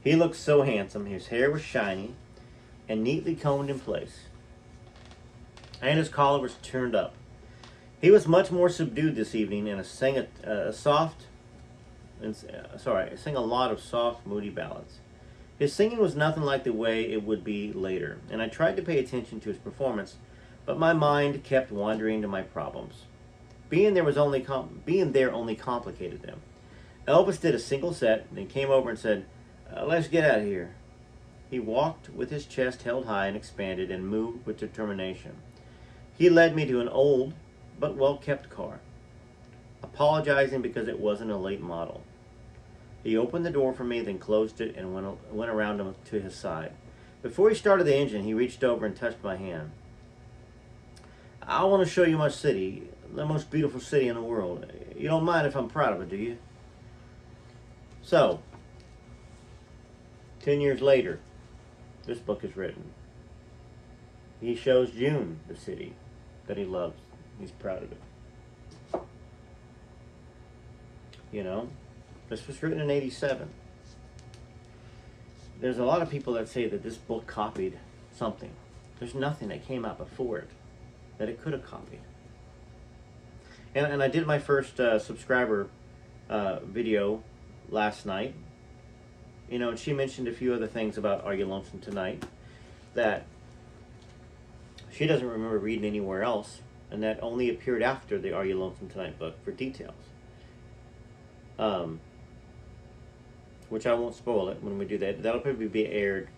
He looked so handsome. His hair was shiny and neatly combed in place, and his collar was turned up. He was much more subdued this evening and sang a lot of soft, moody ballads. His singing was nothing like the way it would be later, and I tried to pay attention to his performance, but my mind kept wandering to my problems. Being there only complicated them. Elvis did a single set, then came over and said, "Let's get out of here." He walked with his chest held high and expanded and moved with determination. He led me to an old but well-kept car, apologizing because it wasn't a late model. He opened the door for me, then closed it and went around him to his side. Before he started the engine, he reached over and touched my hand. "I want to show you my city, the most beautiful city in the world. You don't mind if I'm proud of it, do you?" So, 10 years later, this book is written. He shows June the city that he loves. He's proud of it. You know, this was written in 87. There's a lot of people that say that this book copied something. There's nothing that came out before it that it could have copied. And I did my first subscriber video last night. You know, and she mentioned a few other things about Are You Lonesome Tonight that she doesn't remember reading anywhere else, and that only appeared after the Are You Lonesome Tonight book for details. Which I won't spoil it when we do that. That'll probably be aired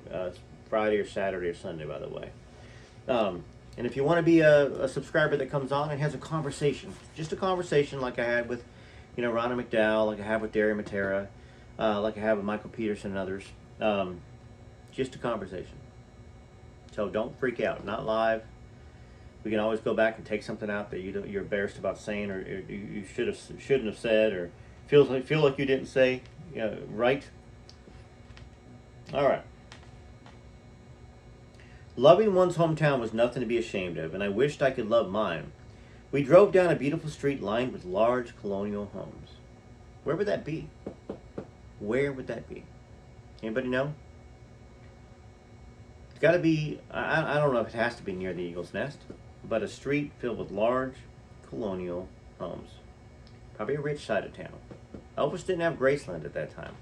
Friday or Saturday or Sunday, by the way. And if you want to be a subscriber that comes on and has a conversation, just a conversation like I had with, you know, Ronna McDowell, like I have with Derry Matera, like I have with Michael Peterson and others, just a conversation. So don't freak out. Not live. We can always go back and take something out that you're embarrassed about saying, or you shouldn't have said, or feel like you didn't say right. All right. Loving one's hometown was nothing to be ashamed of, and I wished I could love mine. We drove down a beautiful street lined with large colonial homes. Where would that be? Where would that be? Anybody know? It's got to be, I don't know if it has to be near the Eagle's Nest, but a street filled with large colonial homes. Probably a rich side of town. Elvis didn't have Graceland at that time.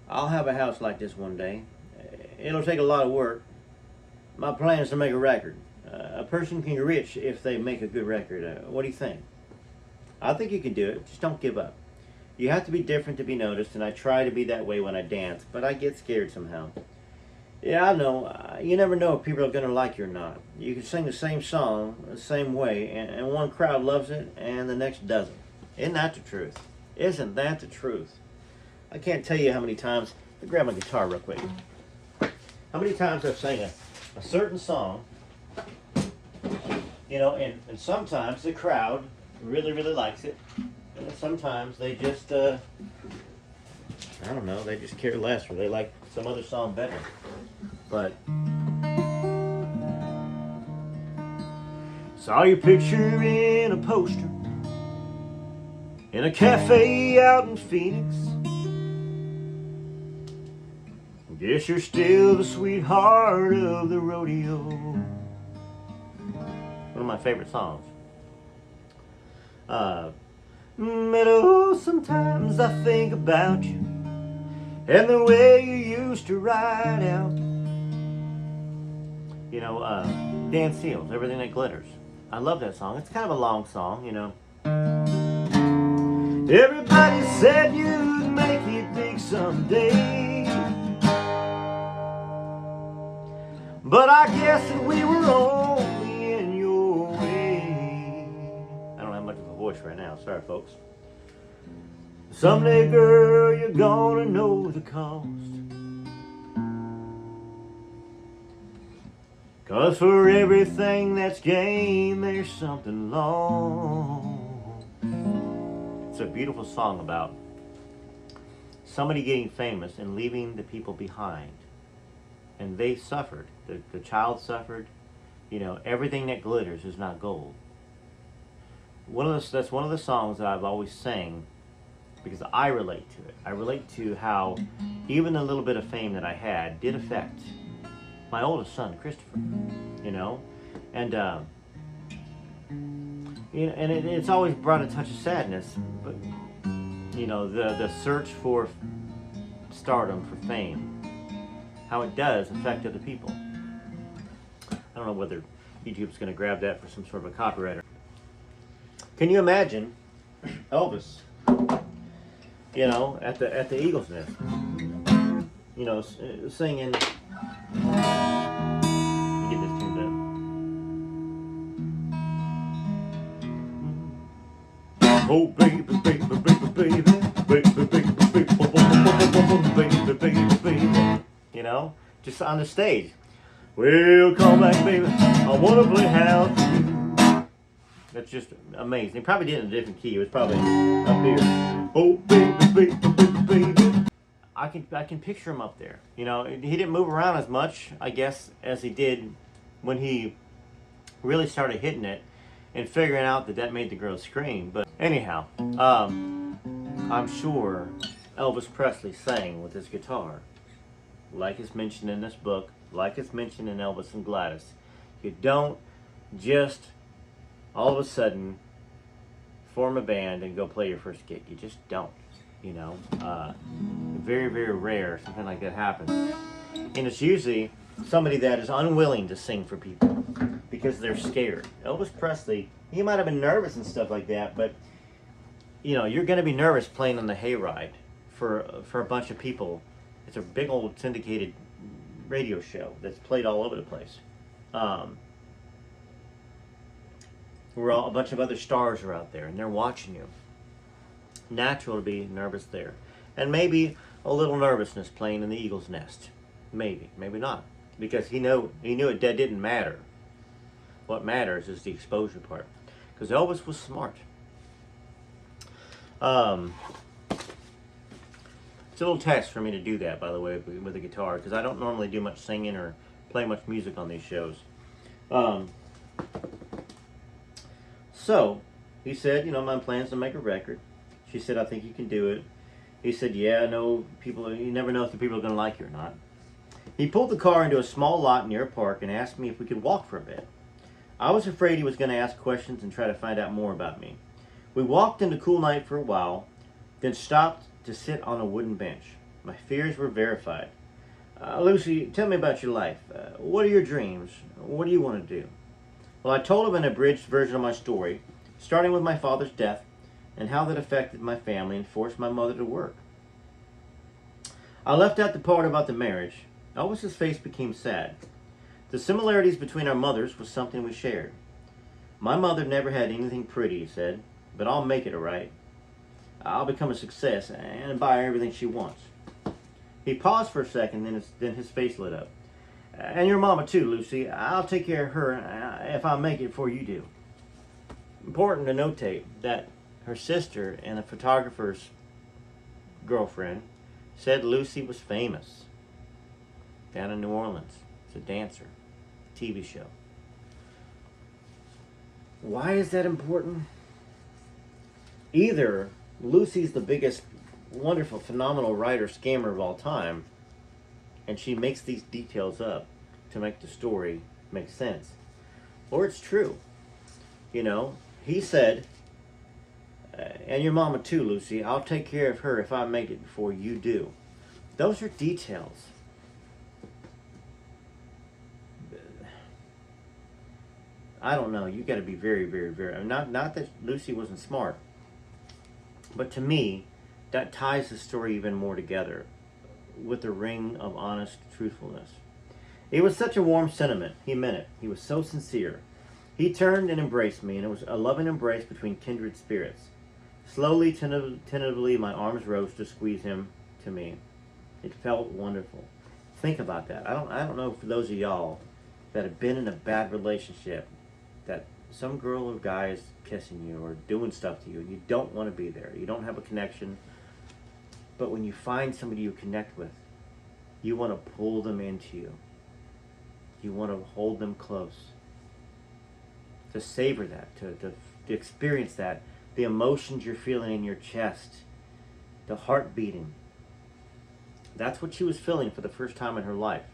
I'll have a house like this one day. It'll take a lot of work. My plan is to make a record. A person can get rich if they make a good record. What do you think? I think you can do it. Just don't give up. You have to be different to be noticed, and I try to be that way when I dance, but I get scared somehow. Yeah, I know. You never know if people are going to like you or not. You can sing the same song the same way, and one crowd loves it, and the next doesn't. Isn't that the truth? Isn't that the truth? I can't tell you how many times. Let me grab my guitar real quick. How many times I've sang a certain song, you know, and sometimes the crowd really, really likes it. And sometimes they just, I don't know, they just care less, or they like some other song better. But saw your picture in a poster in a cafe out in Phoenix. Guess you're still the sweetheart of the rodeo. One of my favorite songs. Meadow, sometimes I think about you and the way you used to ride out. You know, Dan Seals, Everything That Glitters. I love that song. It's kind of a long song, you know. Everybody said you'd make it big someday. but I guess that we were only in your way. I don't have much of a voice right now, sorry folks. Someday, girl, you're gonna know the cost. 'Cause for everything that's gained, there's something lost. It's a beautiful song about somebody getting famous and leaving the people behind. And they suffered. The child suffered. You know, everything that glitters is not gold. That's one of the songs that I've always sang because I relate to it. I relate to how even the little bit of fame that I had did affect my oldest son, Christopher. You know, and you know, and it's always brought a touch of sadness. But you know, the search for stardom, for fame, how it does affect other people. I don't know whether YouTube's going to grab that for some sort of a copyright. Can you imagine Elvis, you know, at the Eagles Nest, you know, singing? Get this tuned up. Oh baby, baby, baby, baby, baby, baby, baby, baby, baby, baby. You know, just on the stage. Well, come back, baby. I wanna play house. That's just amazing. He probably did it in a different key. It was probably up here. Oh baby, baby, baby, baby. I can picture him up there. You know, he didn't move around as much, I guess, as he did when he really started hitting it and figuring out that made the girls scream. But anyhow, I'm sure Elvis Presley sang with his guitar, like it's mentioned in this book, like it's mentioned in Elvis and Gladys. You don't just all of a sudden form a band and go play your first gig. You just don't. You know, very, very rare something like that happens. And it's usually somebody that is unwilling to sing for people because they're scared. Elvis Presley, he might have been nervous and stuff like that, but you know, you're going to be nervous playing on the hayride for a bunch of people. It's a big old syndicated radio show that's played all over the place. Where a bunch of other stars are out there and they're watching you. Natural to be nervous there. And maybe a little nervousness playing in the Eagles Nest. Maybe, maybe not. Because he knew it didn't matter. What matters is the exposure part. Because Elvis was smart. It's a little test for me to do that, by the way, with the guitar, because I don't normally do much singing or play much music on these shows. So, he said, you know, my plan's to make a record. She said, I think you can do it. He said, yeah, I know people, you never know if the people are going to like you or not. He pulled the car into a small lot near a park and asked me if we could walk for a bit. I was afraid he was going to ask questions and try to find out more about me. We walked in the cool night for a while, then stopped to sit on a wooden bench. My fears were verified. Lucy, tell me about your life. What are your dreams? What do you want to do? Well, I told him an abridged version of my story, starting with my father's death and how that affected my family and forced my mother to work. I left out the part about the marriage. Elvis's face became sad. The similarities between our mothers was something we shared. My mother never had anything pretty, he said, but I'll make it all right. I'll become a success and buy her everything she wants. He paused for a second, then his face lit up. And your mama too, Lucy. I'll take care of her if I make it before you do. Important to notate that her sister and a photographer's girlfriend said Lucy was famous down in New Orleans. It's a dancer, TV show. Why is that important? Either Lucy's the biggest, wonderful, phenomenal writer, scammer of all time, and she makes these details up to make the story make sense. Or it's true. You know, he said, and your mama too, Lucy. I'll take care of her if I make it before you do. Those are details. I don't know. You got to be very, very, very. Not that Lucy wasn't smart, but to me, that ties the story even more together with the ring of honest truthfulness. It was such a warm sentiment. He meant it. He was so sincere. He turned and embraced me, and it was a loving embrace between kindred spirits. Slowly, tentatively, my arms rose to squeeze him to me. It felt wonderful. Think about that. I don't know for those of y'all that have been in a bad relationship, that some girl or guy is kissing you or doing stuff to you, and you don't want to be there. You don't have a connection. But when you find somebody you connect with, you want to pull them into you. You want to hold them close. To savor that, to experience that, the emotions you're feeling in your chest, the heart beating. That's what she was feeling for the first time in her life.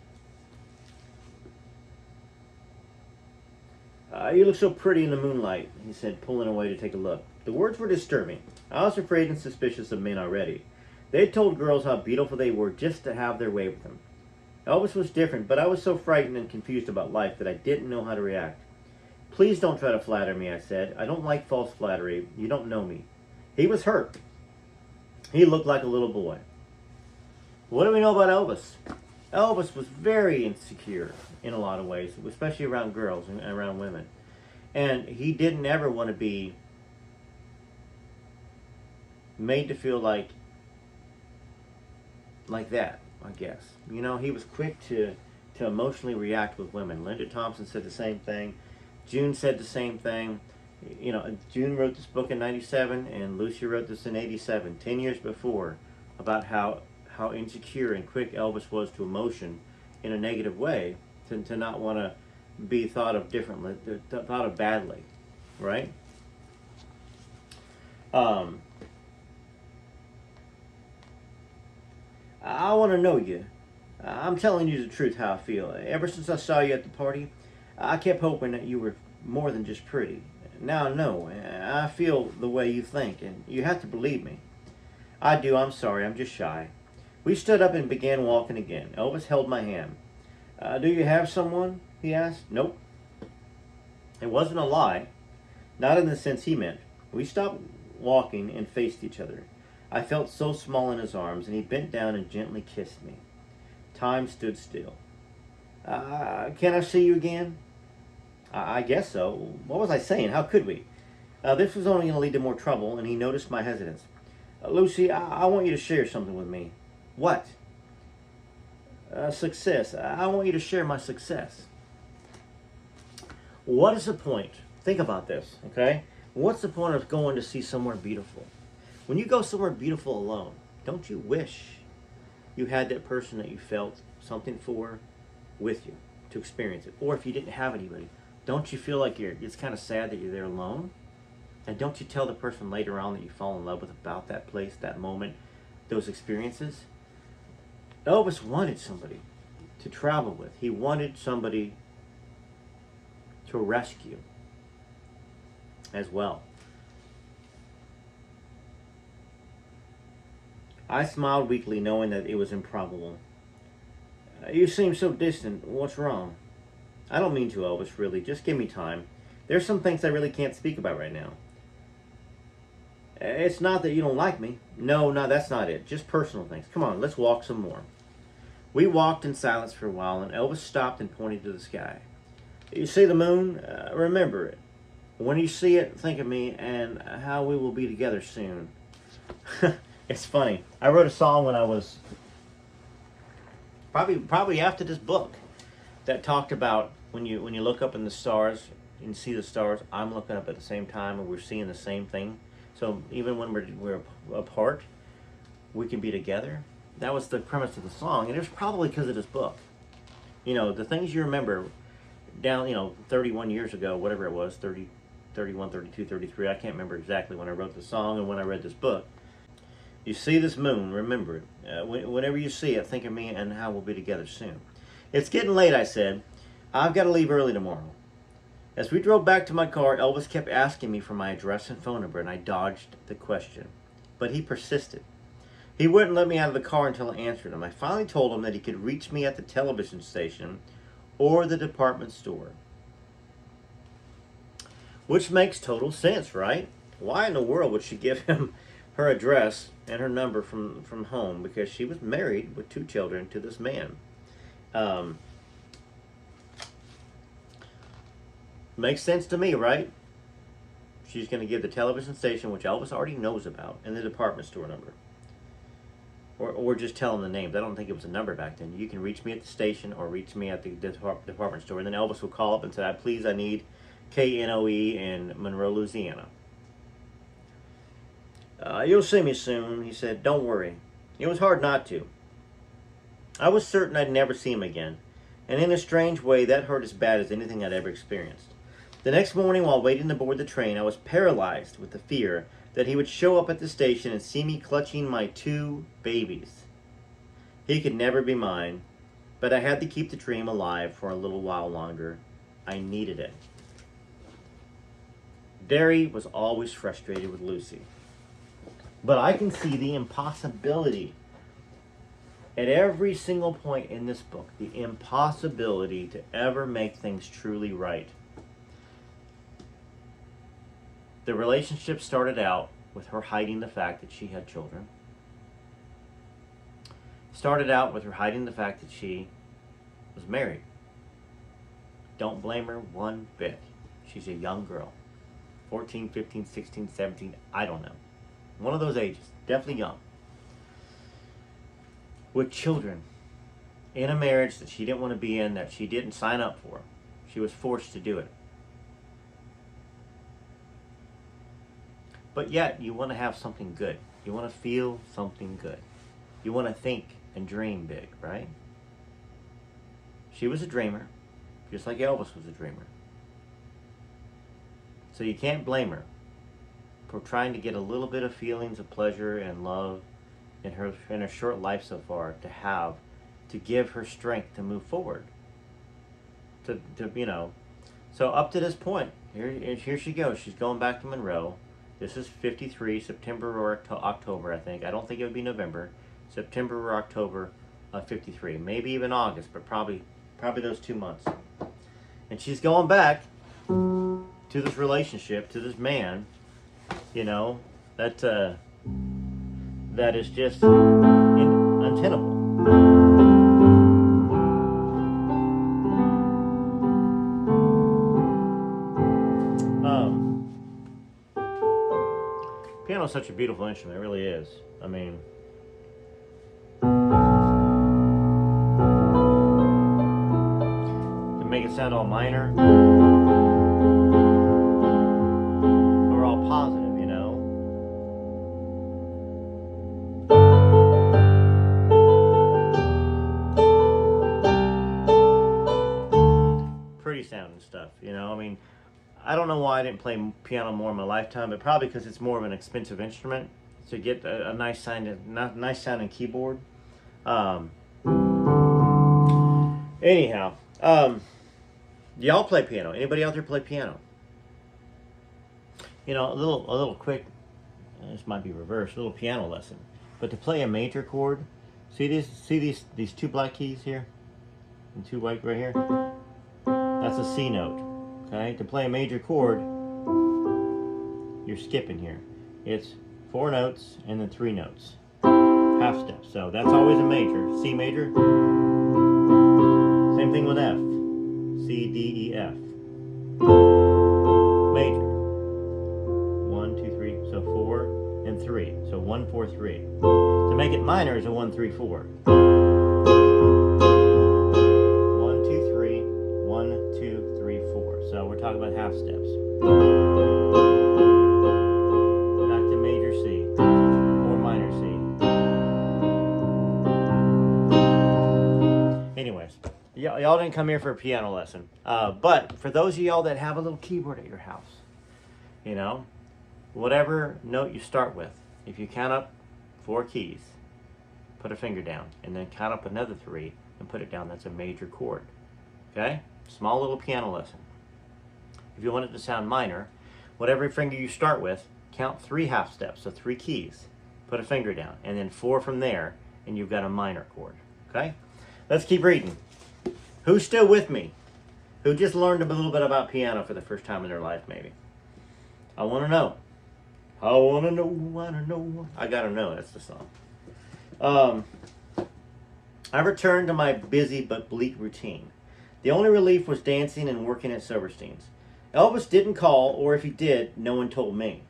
You look so pretty in the moonlight, he said, pulling away to take a look. The words were disturbing. I was afraid and suspicious of men already. They had told girls how beautiful they were just to have their way with them. Elvis was different, but I was so frightened and confused about life that I didn't know how to react. Please don't try to flatter me, I said. I don't like false flattery. You don't know me. He was hurt. He looked like a little boy. What do we know about Elvis? Elvis was very insecure in a lot of ways, especially around girls and around women. And he didn't ever want to be made to feel like that, I guess. You know, he was quick to emotionally react with women. Linda Thompson said the same thing. June said the same thing. You know, June wrote this book in 97, and Lucy wrote this in 87, 10 years before, about how insecure and quick Elvis was to emotion in a negative way, to not want to be thought of differently, thought of badly, right? I want to know you. I'm telling you the truth how I feel. Ever since I saw you at the party, I kept hoping that you were more than just pretty. Now I know. I feel the way you think, and you have to believe me. I do. I'm sorry. I'm just shy. We stood up and began walking again. Elvis held my hand. Do you have someone? He asked. Nope. It wasn't a lie. Not in the sense he meant. We stopped walking and faced each other. I felt so small in his arms, and he bent down and gently kissed me. Time stood still. Can I see you again? I guess so. What was I saying? How could we? This was only going to lead to more trouble, and he noticed my hesitance. Lucy, I want you to share something with me. What? Success. I want you to share my success. What is the point? Think about this, okay? What's the point of going to see somewhere beautiful? When you go somewhere beautiful alone, don't you wish you had that person that you felt something for with you to experience it? Or if you didn't have anybody, don't you feel like it's kind of sad that you're there alone? And don't you tell the person later on that you fall in love with about that place, that moment, those experiences? Elvis wanted somebody to travel with. He wanted somebody to rescue as well. I smiled weakly, knowing that it was improbable. You seem so distant. What's wrong? I don't mean to, Elvis, really. Just give me time. There's some things I really can't speak about right now. It's not that you don't like me. No, that's not it. Just personal things. Come on, let's walk some more. We walked in silence for a while, and Elvis stopped and pointed to the sky. You see the moon? Remember it. When you see it, think of me and how we will be together soon. It's funny. I wrote a song when I was probably after this book that talked about when you look up in the stars and see the stars, I'm looking up at the same time and we're seeing the same thing. So even when we're apart, we can be together. That was the premise of the song, and it was probably because of this book. You know, the things you remember down, 31 years ago, whatever it was, 30, 31, 32, 33, I can't remember exactly when I wrote the song and when I read this book. You see this moon, remember it. Whenever you see it, think of me and how we'll be together soon. It's getting late, I said. I've got to leave early tomorrow. As we drove back to my car, Elvis kept asking me for my address and phone number, and I dodged the question. But he persisted. He wouldn't let me out of the car until I answered him. I finally told him that he could reach me at the television station or the department store. Which makes total sense, right? Why in the world would she give him her address and her number from home? Because she was married with 2 children to this man. Makes sense to me, right? She's going to give the television station, which Elvis already knows about, and the department store number. Or just tell him the names. I don't think it was a number back then. You can reach me at the station or reach me at the department store. And then Elvis will call up and say, please, I need KNOE in Monroe, Louisiana. You'll see me soon, he said. Don't worry. It was hard not to. I was certain I'd never see him again. And in a strange way, that hurt as bad as anything I'd ever experienced. The next morning, while waiting to board the train, I was paralyzed with the fear that he would show up at the station and see me clutching my 2 babies. He could never be mine, but I had to keep the dream alive for a little while longer. I needed it. Derry was always frustrated with Lucy. But I can see the impossibility at every single point in this book, the impossibility to ever make things truly right. The relationship started out with her hiding the fact that she had children. Started out with her hiding the fact that she was married. Don't blame her one bit. She's a young girl. 14, 15, 16, 17, I don't know. One of those ages. Definitely young. With children. In a marriage that she didn't want to be in, that she didn't sign up for. She was forced to do it. But yet, you want to have something good. You want to feel something good. You want to think and dream big, right? She was a dreamer, just like Elvis was a dreamer. So you can't blame her for trying to get a little bit of feelings of pleasure and love in her short life so far to give her strength to move forward. So up to this point, here she goes. She's going back to Monroe. This is 53, September or October, I think. I don't think it would be November. September or October of 53. Maybe even August, but probably those 2 months. And she's going back to this relationship, to this man, that is just untenable. Piano is such a beautiful instrument. It really is. I mean, to make it sound all minor or all positive, pretty sounding stuff, I mean, I don't know why I didn't play piano more in my lifetime, but probably because it's more of an expensive instrument to get a nice sounding keyboard. Anyhow, y'all play piano? Anybody out there play piano? A little quick. This might be reversed. A little piano lesson. But to play a major chord, see these 2 black keys here, and 2 white right here. That's a C note. Okay, to play a major chord, you're skipping here. It's 4 notes and then 3 notes. Half steps. So that's always a major. C major. Same thing with F. C, D, E, F. Major. 1, 2, 3. So 4 and 3. So 1, 4, 3. To make it minor is a 1, 3, 4. 1, 2, 3. 1, 2, 3, 4. So we're talking about half steps. Back to major C or minor C. Anyways, y'all didn't come here for a piano lesson. But for those of y'all that have a little keyboard at your house, whatever note you start with, if you count up 4 keys, put a finger down, and then count up another 3 and put it down. That's a major chord. Okay? Small little piano lesson. If you want it to sound minor, whatever finger you start with, count 3 half steps, so 3 keys. Put a finger down, and then 4 from there, and you've got a minor chord. Okay? Let's keep reading. Who's still with me? Who just learned a little bit about piano for the first time in their life, maybe? I want to know. I want to know. I got to know. That's the song. I returned to my busy but bleak routine. The only relief was dancing and working at Silverstein's. Elvis didn't call, or if he did, no one told me.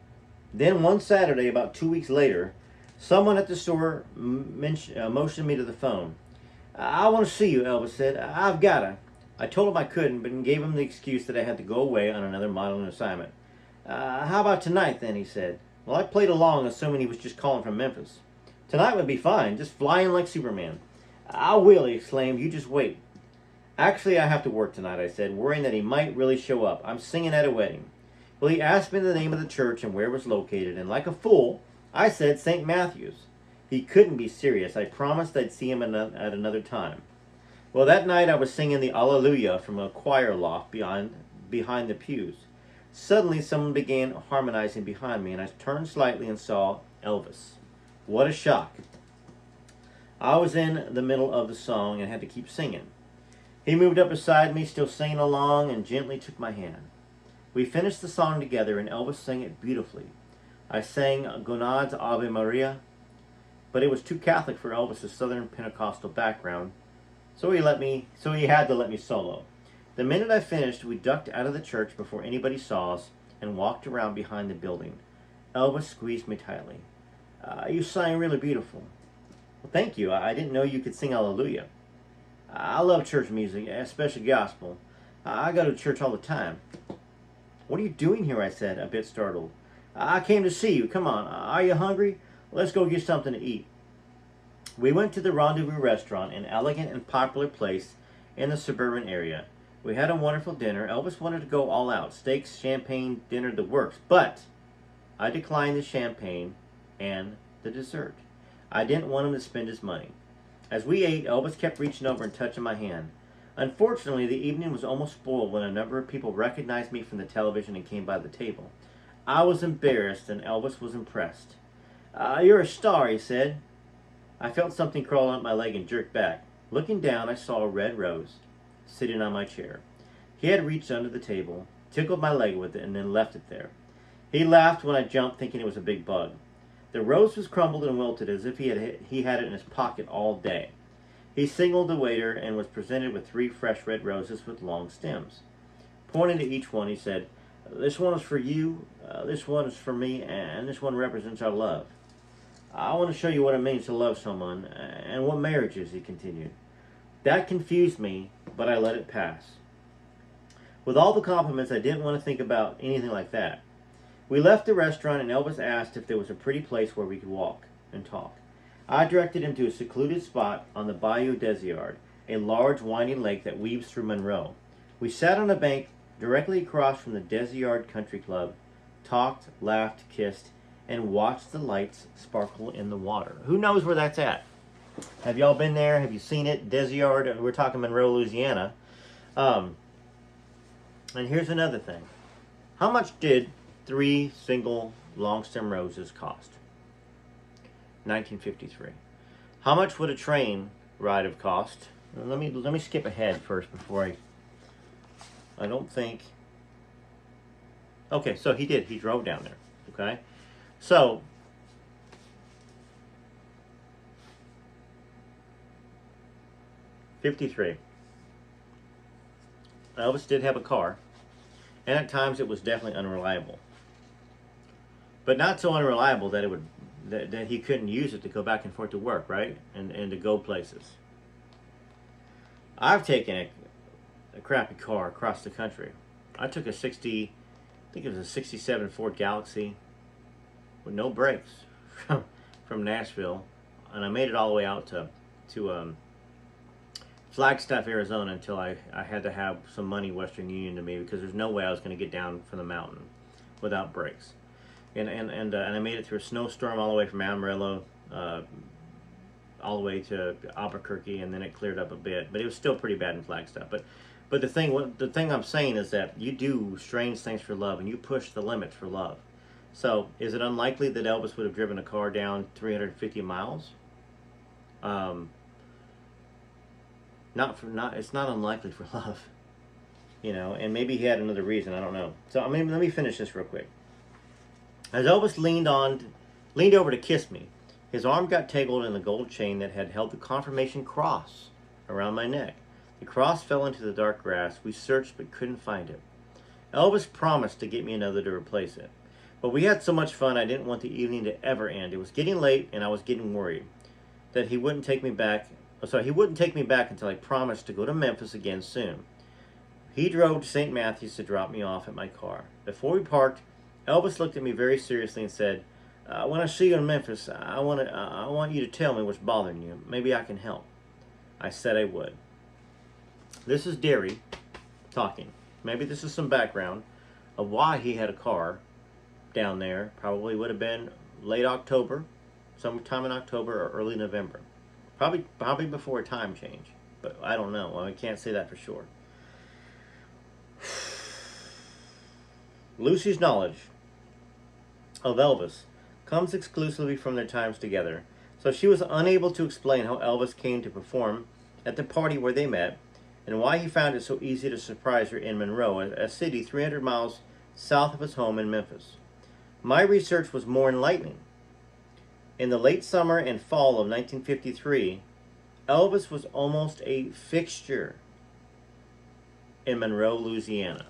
Then one Saturday, about 2 weeks later, someone at the store motioned me to the phone. I want to see you, Elvis said. I've got to. I told him I couldn't, but gave him the excuse that I had to go away on another modeling assignment. How about tonight, then, he said. Well, I played along, assuming he was just calling from Memphis. Tonight would be fine, just flying like Superman. I will, he exclaimed. You just wait. Actually, I have to work tonight, I said, worrying that he might really show up. I'm singing at a wedding. Well, he asked me the name of the church and where it was located, and like a fool, I said St. Matthew's. He couldn't be serious. I promised I'd see him at another time. Well, that night I was singing the Alleluia from a choir loft behind the pews. Suddenly, someone began harmonizing behind me, and I turned slightly and saw Elvis. What a shock. I was in the middle of the song and had to keep singing. He moved up beside me, still singing along, and gently took my hand. We finished the song together, and Elvis sang it beautifully. I sang Gonad's Ave Maria, but it was too Catholic for Elvis's Southern Pentecostal background, so he had to let me solo. The minute I finished, we ducked out of the church before anybody saw us and walked around behind the building. Elvis squeezed me tightly. You sang really beautiful. Well, thank you. I didn't know you could sing Hallelujah. I love church music, especially gospel. I go to church all the time. What are you doing here? I said, a bit startled. I came to see you. Come on. Are you hungry? Let's go get something to eat. We went to the Rendezvous restaurant, an elegant and popular place in the suburban area. We had a wonderful dinner. Elvis wanted to go all out. Steaks, champagne, dinner, the works. But I declined the champagne and the dessert. I didn't want him to spend his money. As we ate, Elvis kept reaching over and touching my hand. Unfortunately, the evening was almost spoiled when a number of people recognized me from the television and came by the table. I was embarrassed, and Elvis was impressed. You're a star, he said. I felt something crawl up my leg and jerked back. Looking down, I saw a red rose sitting on my chair. He had reached under the table, tickled my leg with it, and then left it there. He laughed when I jumped, thinking it was a big bug. The rose was crumbled and wilted as if he had it in his pocket all day. He signaled the waiter and was presented with 3 fresh red roses with long stems. Pointing to each one, he said, "This one is for you, this one is for me, and this one represents our love. I want to show you what it means to love someone, and what marriage is," he continued. That confused me, but I let it pass. With all the compliments, I didn't want to think about anything like that. We left the restaurant, and Elvis asked if there was a pretty place where we could walk and talk. I directed him to a secluded spot on the Bayou Desiard, a large winding lake that weaves through Monroe. We sat on a bank directly across from the Desiard Country Club, talked, laughed, kissed, and watched the lights sparkle in the water. Who knows where that's at? Have y'all been there? Have you seen it? Desiard, we're talking Monroe, Louisiana. And here's another thing. How much did 3 single long stem roses cost? 1953. How much would a train ride have cost? Let me skip ahead first before I don't think. Okay, so he did. He drove down there. Okay, so 53. Elvis did have a car, and at times it was definitely unreliable, but not so unreliable that that he couldn't use it to go back and forth to work, right, and to go places. I've taken a crappy car across the country. I took a I think it was a '67 Ford Galaxy with no brakes from Nashville, and I made it all the way out to Flagstaff, Arizona, until I had to have some money Western Union to me, because there's no way I was going to get down from the mountain without brakes. And I made it through a snowstorm all the way from Amarillo all the way to Albuquerque, and then it cleared up a bit, but it was still pretty bad in Flagstaff. But the thing I'm saying is that you do strange things for love, and you push the limits for love. So is it unlikely that Elvis would have driven a car down 350 miles? It's not unlikely for love, and maybe he had another reason, I don't know. So let me finish this real quick. As Elvis leaned over to kiss me, his arm got tangled in the gold chain that had held the confirmation cross around my neck. The cross fell into the dark grass. We searched but couldn't find it. Elvis promised to get me another to replace it. But we had so much fun I didn't want the evening to ever end. It was getting late and I was getting worried that he wouldn't take me back. He wouldn't take me back until I promised to go to Memphis again soon. He drove to St. Matthews to drop me off at my car. Before we parked, Elvis looked at me very seriously and said, when I see you in Memphis, I want you to tell me what's bothering you. Maybe I can help. I said I would. This is Derry talking. Maybe this is some background of why he had a car down there. Probably would have been late October, sometime in October or early November. Probably before a time change. But I don't know. I can't say that for sure. Lucy's knowledge of Elvis comes exclusively from their times together, so she was unable to explain how Elvis came to perform at the party where they met, and why he found it so easy to surprise her in Monroe, a city 300 miles south of his home in Memphis. My research was more enlightening. In the late summer and fall of 1953, Elvis was almost a fixture in Monroe, Louisiana.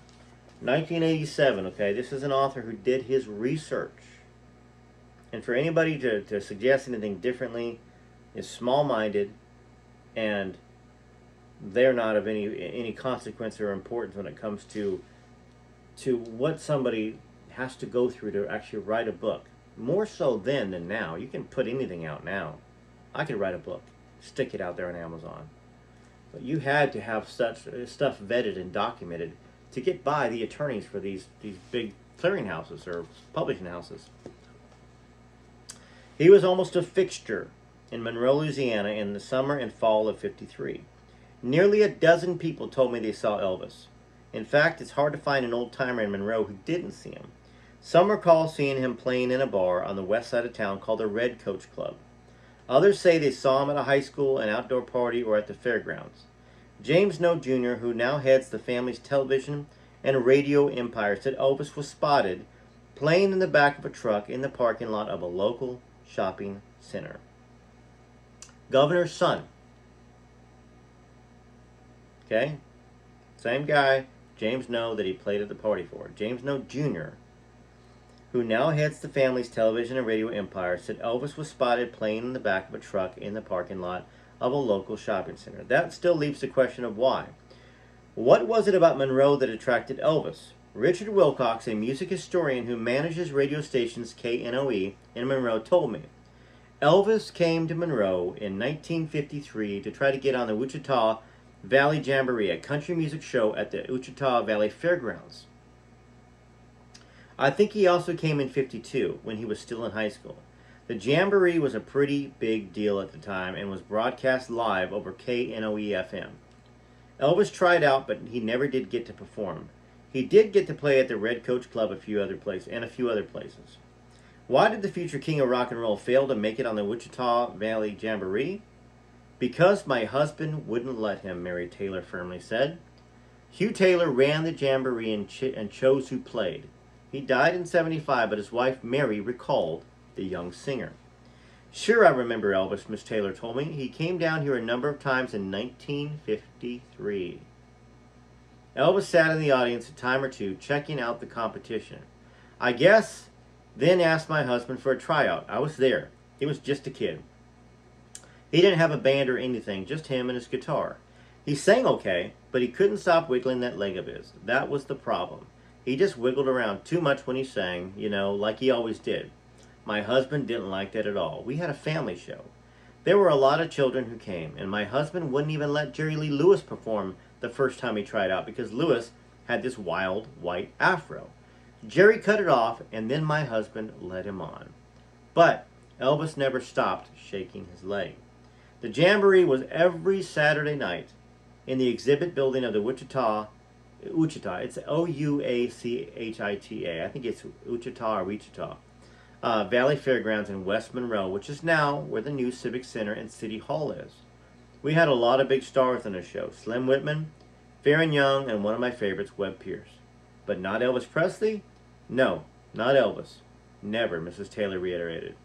1987, okay, this is an author who did his research. And for anybody to suggest anything differently is small-minded, and they're not of any consequence or importance when it comes to what somebody has to go through to actually write a book. More so then than now. You can put anything out now. I could write a book, stick it out there on Amazon. But you had to have such stuff vetted and documented to get by the attorneys for these big clearinghouses or publishing houses. He was almost a fixture in Monroe, Louisiana in the summer and fall of '53. Nearly a dozen people told me they saw Elvis. In fact, it's hard to find an old-timer in Monroe who didn't see him. Some recall seeing him playing in a bar on the west side of town called the Red Coach Club. Others say they saw him at a high school, an outdoor party, or at the fairgrounds. James Snow Jr., who now heads the family's television and radio empire, said Elvis was spotted playing in the back of a truck in the parking lot of a local shopping center. Governor's son. Okay? Same guy, James Snow, that he played at the party for. James Snow Jr., who now heads the family's television and radio empire, said Elvis was spotted playing in the back of a truck in the parking lot of a local shopping center. That still leaves the question of why. What was it about Monroe that attracted Elvis? Richard Wilcox, a music historian who manages radio stations KNOE in Monroe, told me Elvis came to Monroe in 1953 to try to get on the Wichita Valley Jamboree, a country music show at the Wichita Valley Fairgrounds. I think he also came in '52 when he was still in high school. The Jamboree was a pretty big deal at the time and was broadcast live over KNOE-FM. Elvis tried out, but he never did get to perform. He did get to play at the Red Coach Club a few other places. Why did the future king of rock and roll fail to make it on the Wichita Valley Jamboree? Because my husband wouldn't let him, Mary Taylor firmly said. Hugh Taylor ran the Jamboree and chose who played. He died in '75, but his wife Mary recalled the young singer. Sure, I remember Elvis, Miss Taylor told me. He came down here a number of times in 1953. Elvis sat in the audience a time or two, checking out the competition. I guess, then asked my husband for a tryout. I was there. He was just a kid. He didn't have a band or anything, just him and his guitar. He sang okay, but he couldn't stop wiggling that leg of his. That was the problem. He just wiggled around too much when he sang, like he always did. My husband didn't like that at all. We had a family show. There were a lot of children who came, and my husband wouldn't even let Jerry Lee Lewis perform the first time he tried out because Lewis had this wild white afro. Jerry cut it off, and then my husband led him on. But Elvis never stopped shaking his leg. The Jamboree was every Saturday night in the exhibit building of the Wichita, it's Ouachita. I think it's Wichita or Wichita. Valley Fairgrounds in West Monroe, which is now where the new Civic Center and City Hall is. We had a lot of big stars on the show. Slim Whitman, Farron Young, and one of my favorites, Webb Pierce. But not Elvis Presley? No, not Elvis. Never, Mrs. Taylor reiterated.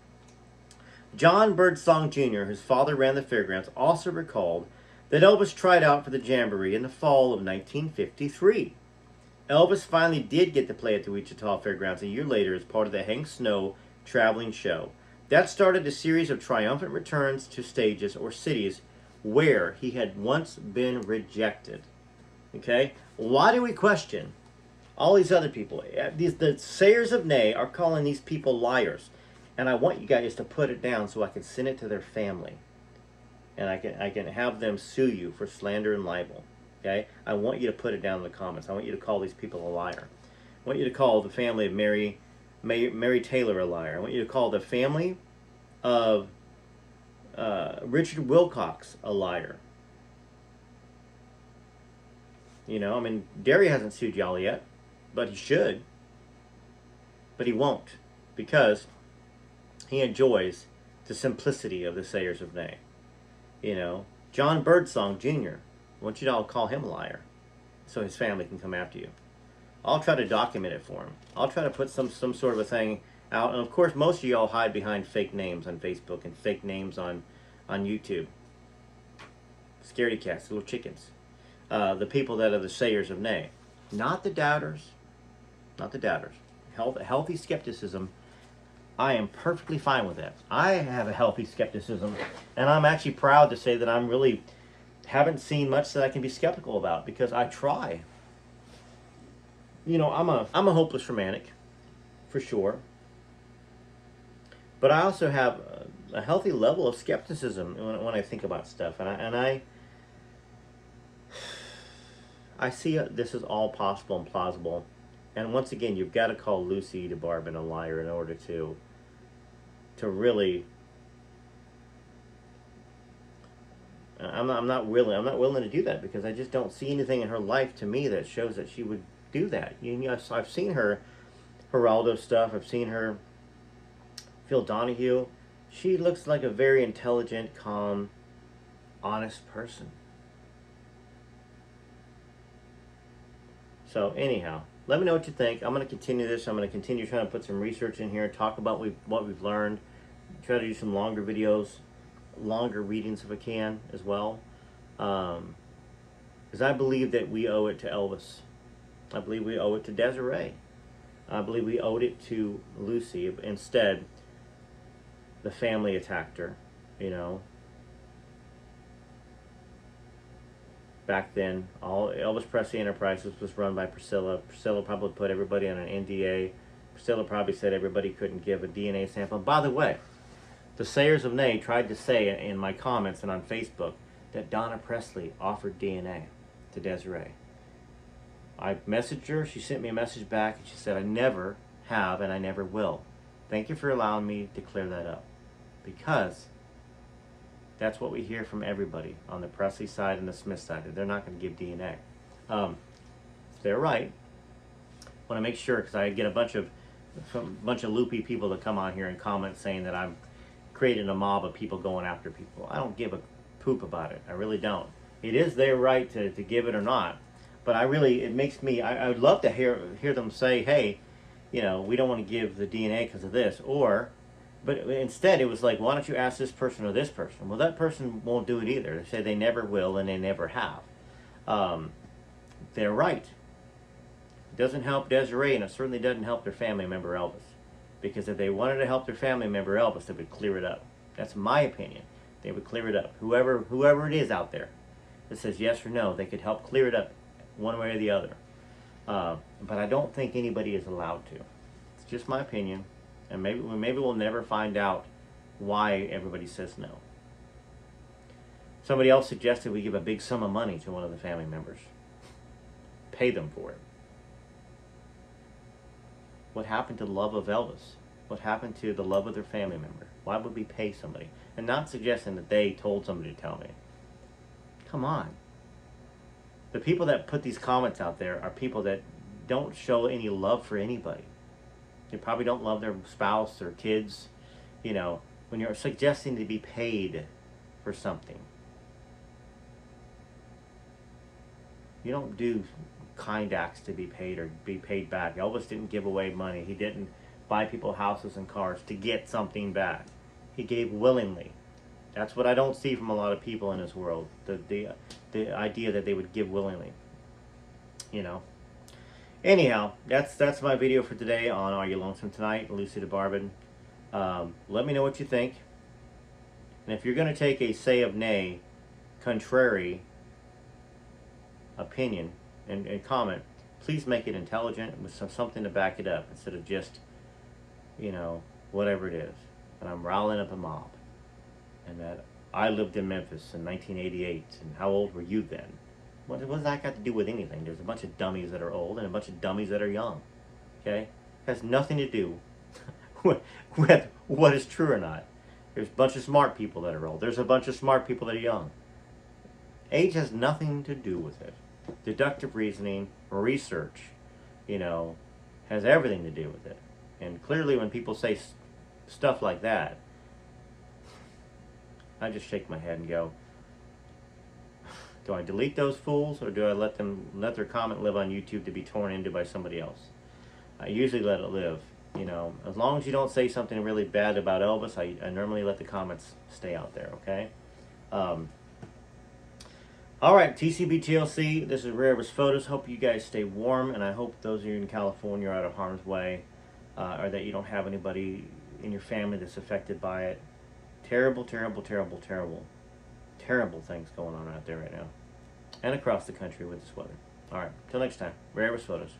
John Birdsong Jr., whose father ran the fairgrounds, also recalled that Elvis tried out for the Jamboree in the fall of 1953. Elvis finally did get to play at the Wichita Fairgrounds a year later as part of the Hank Snow traveling show. That started a series of triumphant returns to stages or cities where he had once been rejected. Okay? Why do we question all these other people? The sayers of nay are calling these people liars. And I want you guys to put it down so I can send it to their family. And I can have them sue you for slander and libel. Okay? I want you to put it down in the comments. I want you to call these people a liar. I want you to call the family of Mary Taylor a liar. I want you to call the family of Richard Wilcox a liar. You know, I mean, Derry hasn't sued y'all yet, but he should. But he won't, because he enjoys the simplicity of the sayers of nay. You know, John Birdsong Jr., I want you to all call him a liar so his family can come after you. I'll try to document it for him. I'll try to put some sort of a thing out. And of course, most of y'all hide behind fake names on Facebook and fake names on YouTube. Scaredy cats, little chickens. The people that are the sayers of nay. Not the doubters. Not the doubters. Healthy skepticism. I am perfectly fine with that. I have a healthy skepticism, and I'm actually proud to say that I'm really haven't seen much that I can be skeptical about, because I try. You know, I'm a hopeless romantic, for sure. But I also have a healthy level of skepticism when I think about stuff, and I see this is all possible and plausible. And once again, you've got to call Lucy DeBarban a liar in order to really. I'm not willing to do that, because I just don't see anything in her life to me that shows that she would do that. You know, I've seen her Geraldo stuff. I've seen her Phil Donahue. She looks like a very intelligent, calm, honest person. So anyhow, let me know what you think. I'm going to continue this. I'm going to continue trying to put some research in here, talk about what we've learned, try to do some longer videos, longer readings if I can as well. Because I believe that we owe it to Elvis. I believe we owe it to Desiree. I believe we owed it to Lucy. Instead, the family attacked her, you know. Back then, all Elvis Presley Enterprises was run by Priscilla. Priscilla probably put everybody on an NDA. Priscilla probably said everybody couldn't give a DNA sample. By the way, the sayers of nay tried to say in my comments and on Facebook that Donna Presley offered DNA to Desiree. I messaged her. She sent me a message back, and she said, I never have and I never will. Thank you for allowing me to clear that up. Because that's what we hear from everybody on the Presley side and the Smith side, that they're not going to give DNA. They're right. I want to make sure, because I get a bunch of loopy people that come on here and comment saying that I'm creating a mob of people going after people. I don't give a poop about it. I really don't. It is their right to give it or not. But it makes me, I would love to hear them say, hey, you know, we don't want to give the DNA because of this. But instead it was like, why don't you ask this person or this person? Well, that person won't do it either. They say they never will and they never have. They're right. It doesn't help Desiree, and it certainly doesn't help their family member Elvis. Because if they wanted to help their family member Elvis, they would clear it up. That's my opinion. They would clear it up. Whoever it is out there that says yes or no, they could help clear it up one way or the other. But I don't think anybody is allowed to. It's just my opinion. And maybe we'll never find out why everybody says no. Somebody else suggested we give a big sum of money to one of the family members. Pay them for it. What happened to the love of Elvis? What happened to the love of their family member? Why would we pay somebody? And not suggesting that they told somebody to tell me. Come on. The people that put these comments out there are people that don't show any love for anybody. They probably don't love their spouse or kids. You know, when you're suggesting to be paid for something. You don't do kind acts to be paid or be paid back. Elvis didn't give away money. He didn't buy people houses and cars to get something back. He gave willingly. That's what I don't see from a lot of people in this world. The idea that they would give willingly. You know. Anyhow, that's my video for today on Are You Lonesome Tonight, Lucy the Barbin. Let me know what you think. And if you're going to take a say of nay, contrary opinion and comment, please make it intelligent with something to back it up instead of just, whatever it is. And I'm riling up a mob. And that I lived in Memphis in 1988. And how old were you then? What does that got to do with anything? There's a bunch of dummies that are old and a bunch of dummies that are young. Okay? It has nothing to do with what is true or not. There's a bunch of smart people that are old. There's a bunch of smart people that are young. Age has nothing to do with it. Deductive reasoning, research, has everything to do with it. And clearly when people say stuff like that, I just shake my head and go, do I delete those fools, or do I let their comment live on YouTube to be torn into by somebody else? I usually let it live. As long as you don't say something really bad about Elvis, I normally let the comments stay out there, okay? Alright, TCB TLC, this is Rare Elvis Photos. Hope you guys stay warm, and I hope those of you in California are out of harm's way, or that you don't have anybody in your family that's affected by it. Terrible, terrible, terrible, terrible, terrible things going on out there right now. And across the country with this weather. Alright, till next time, Rare Elvis Photos.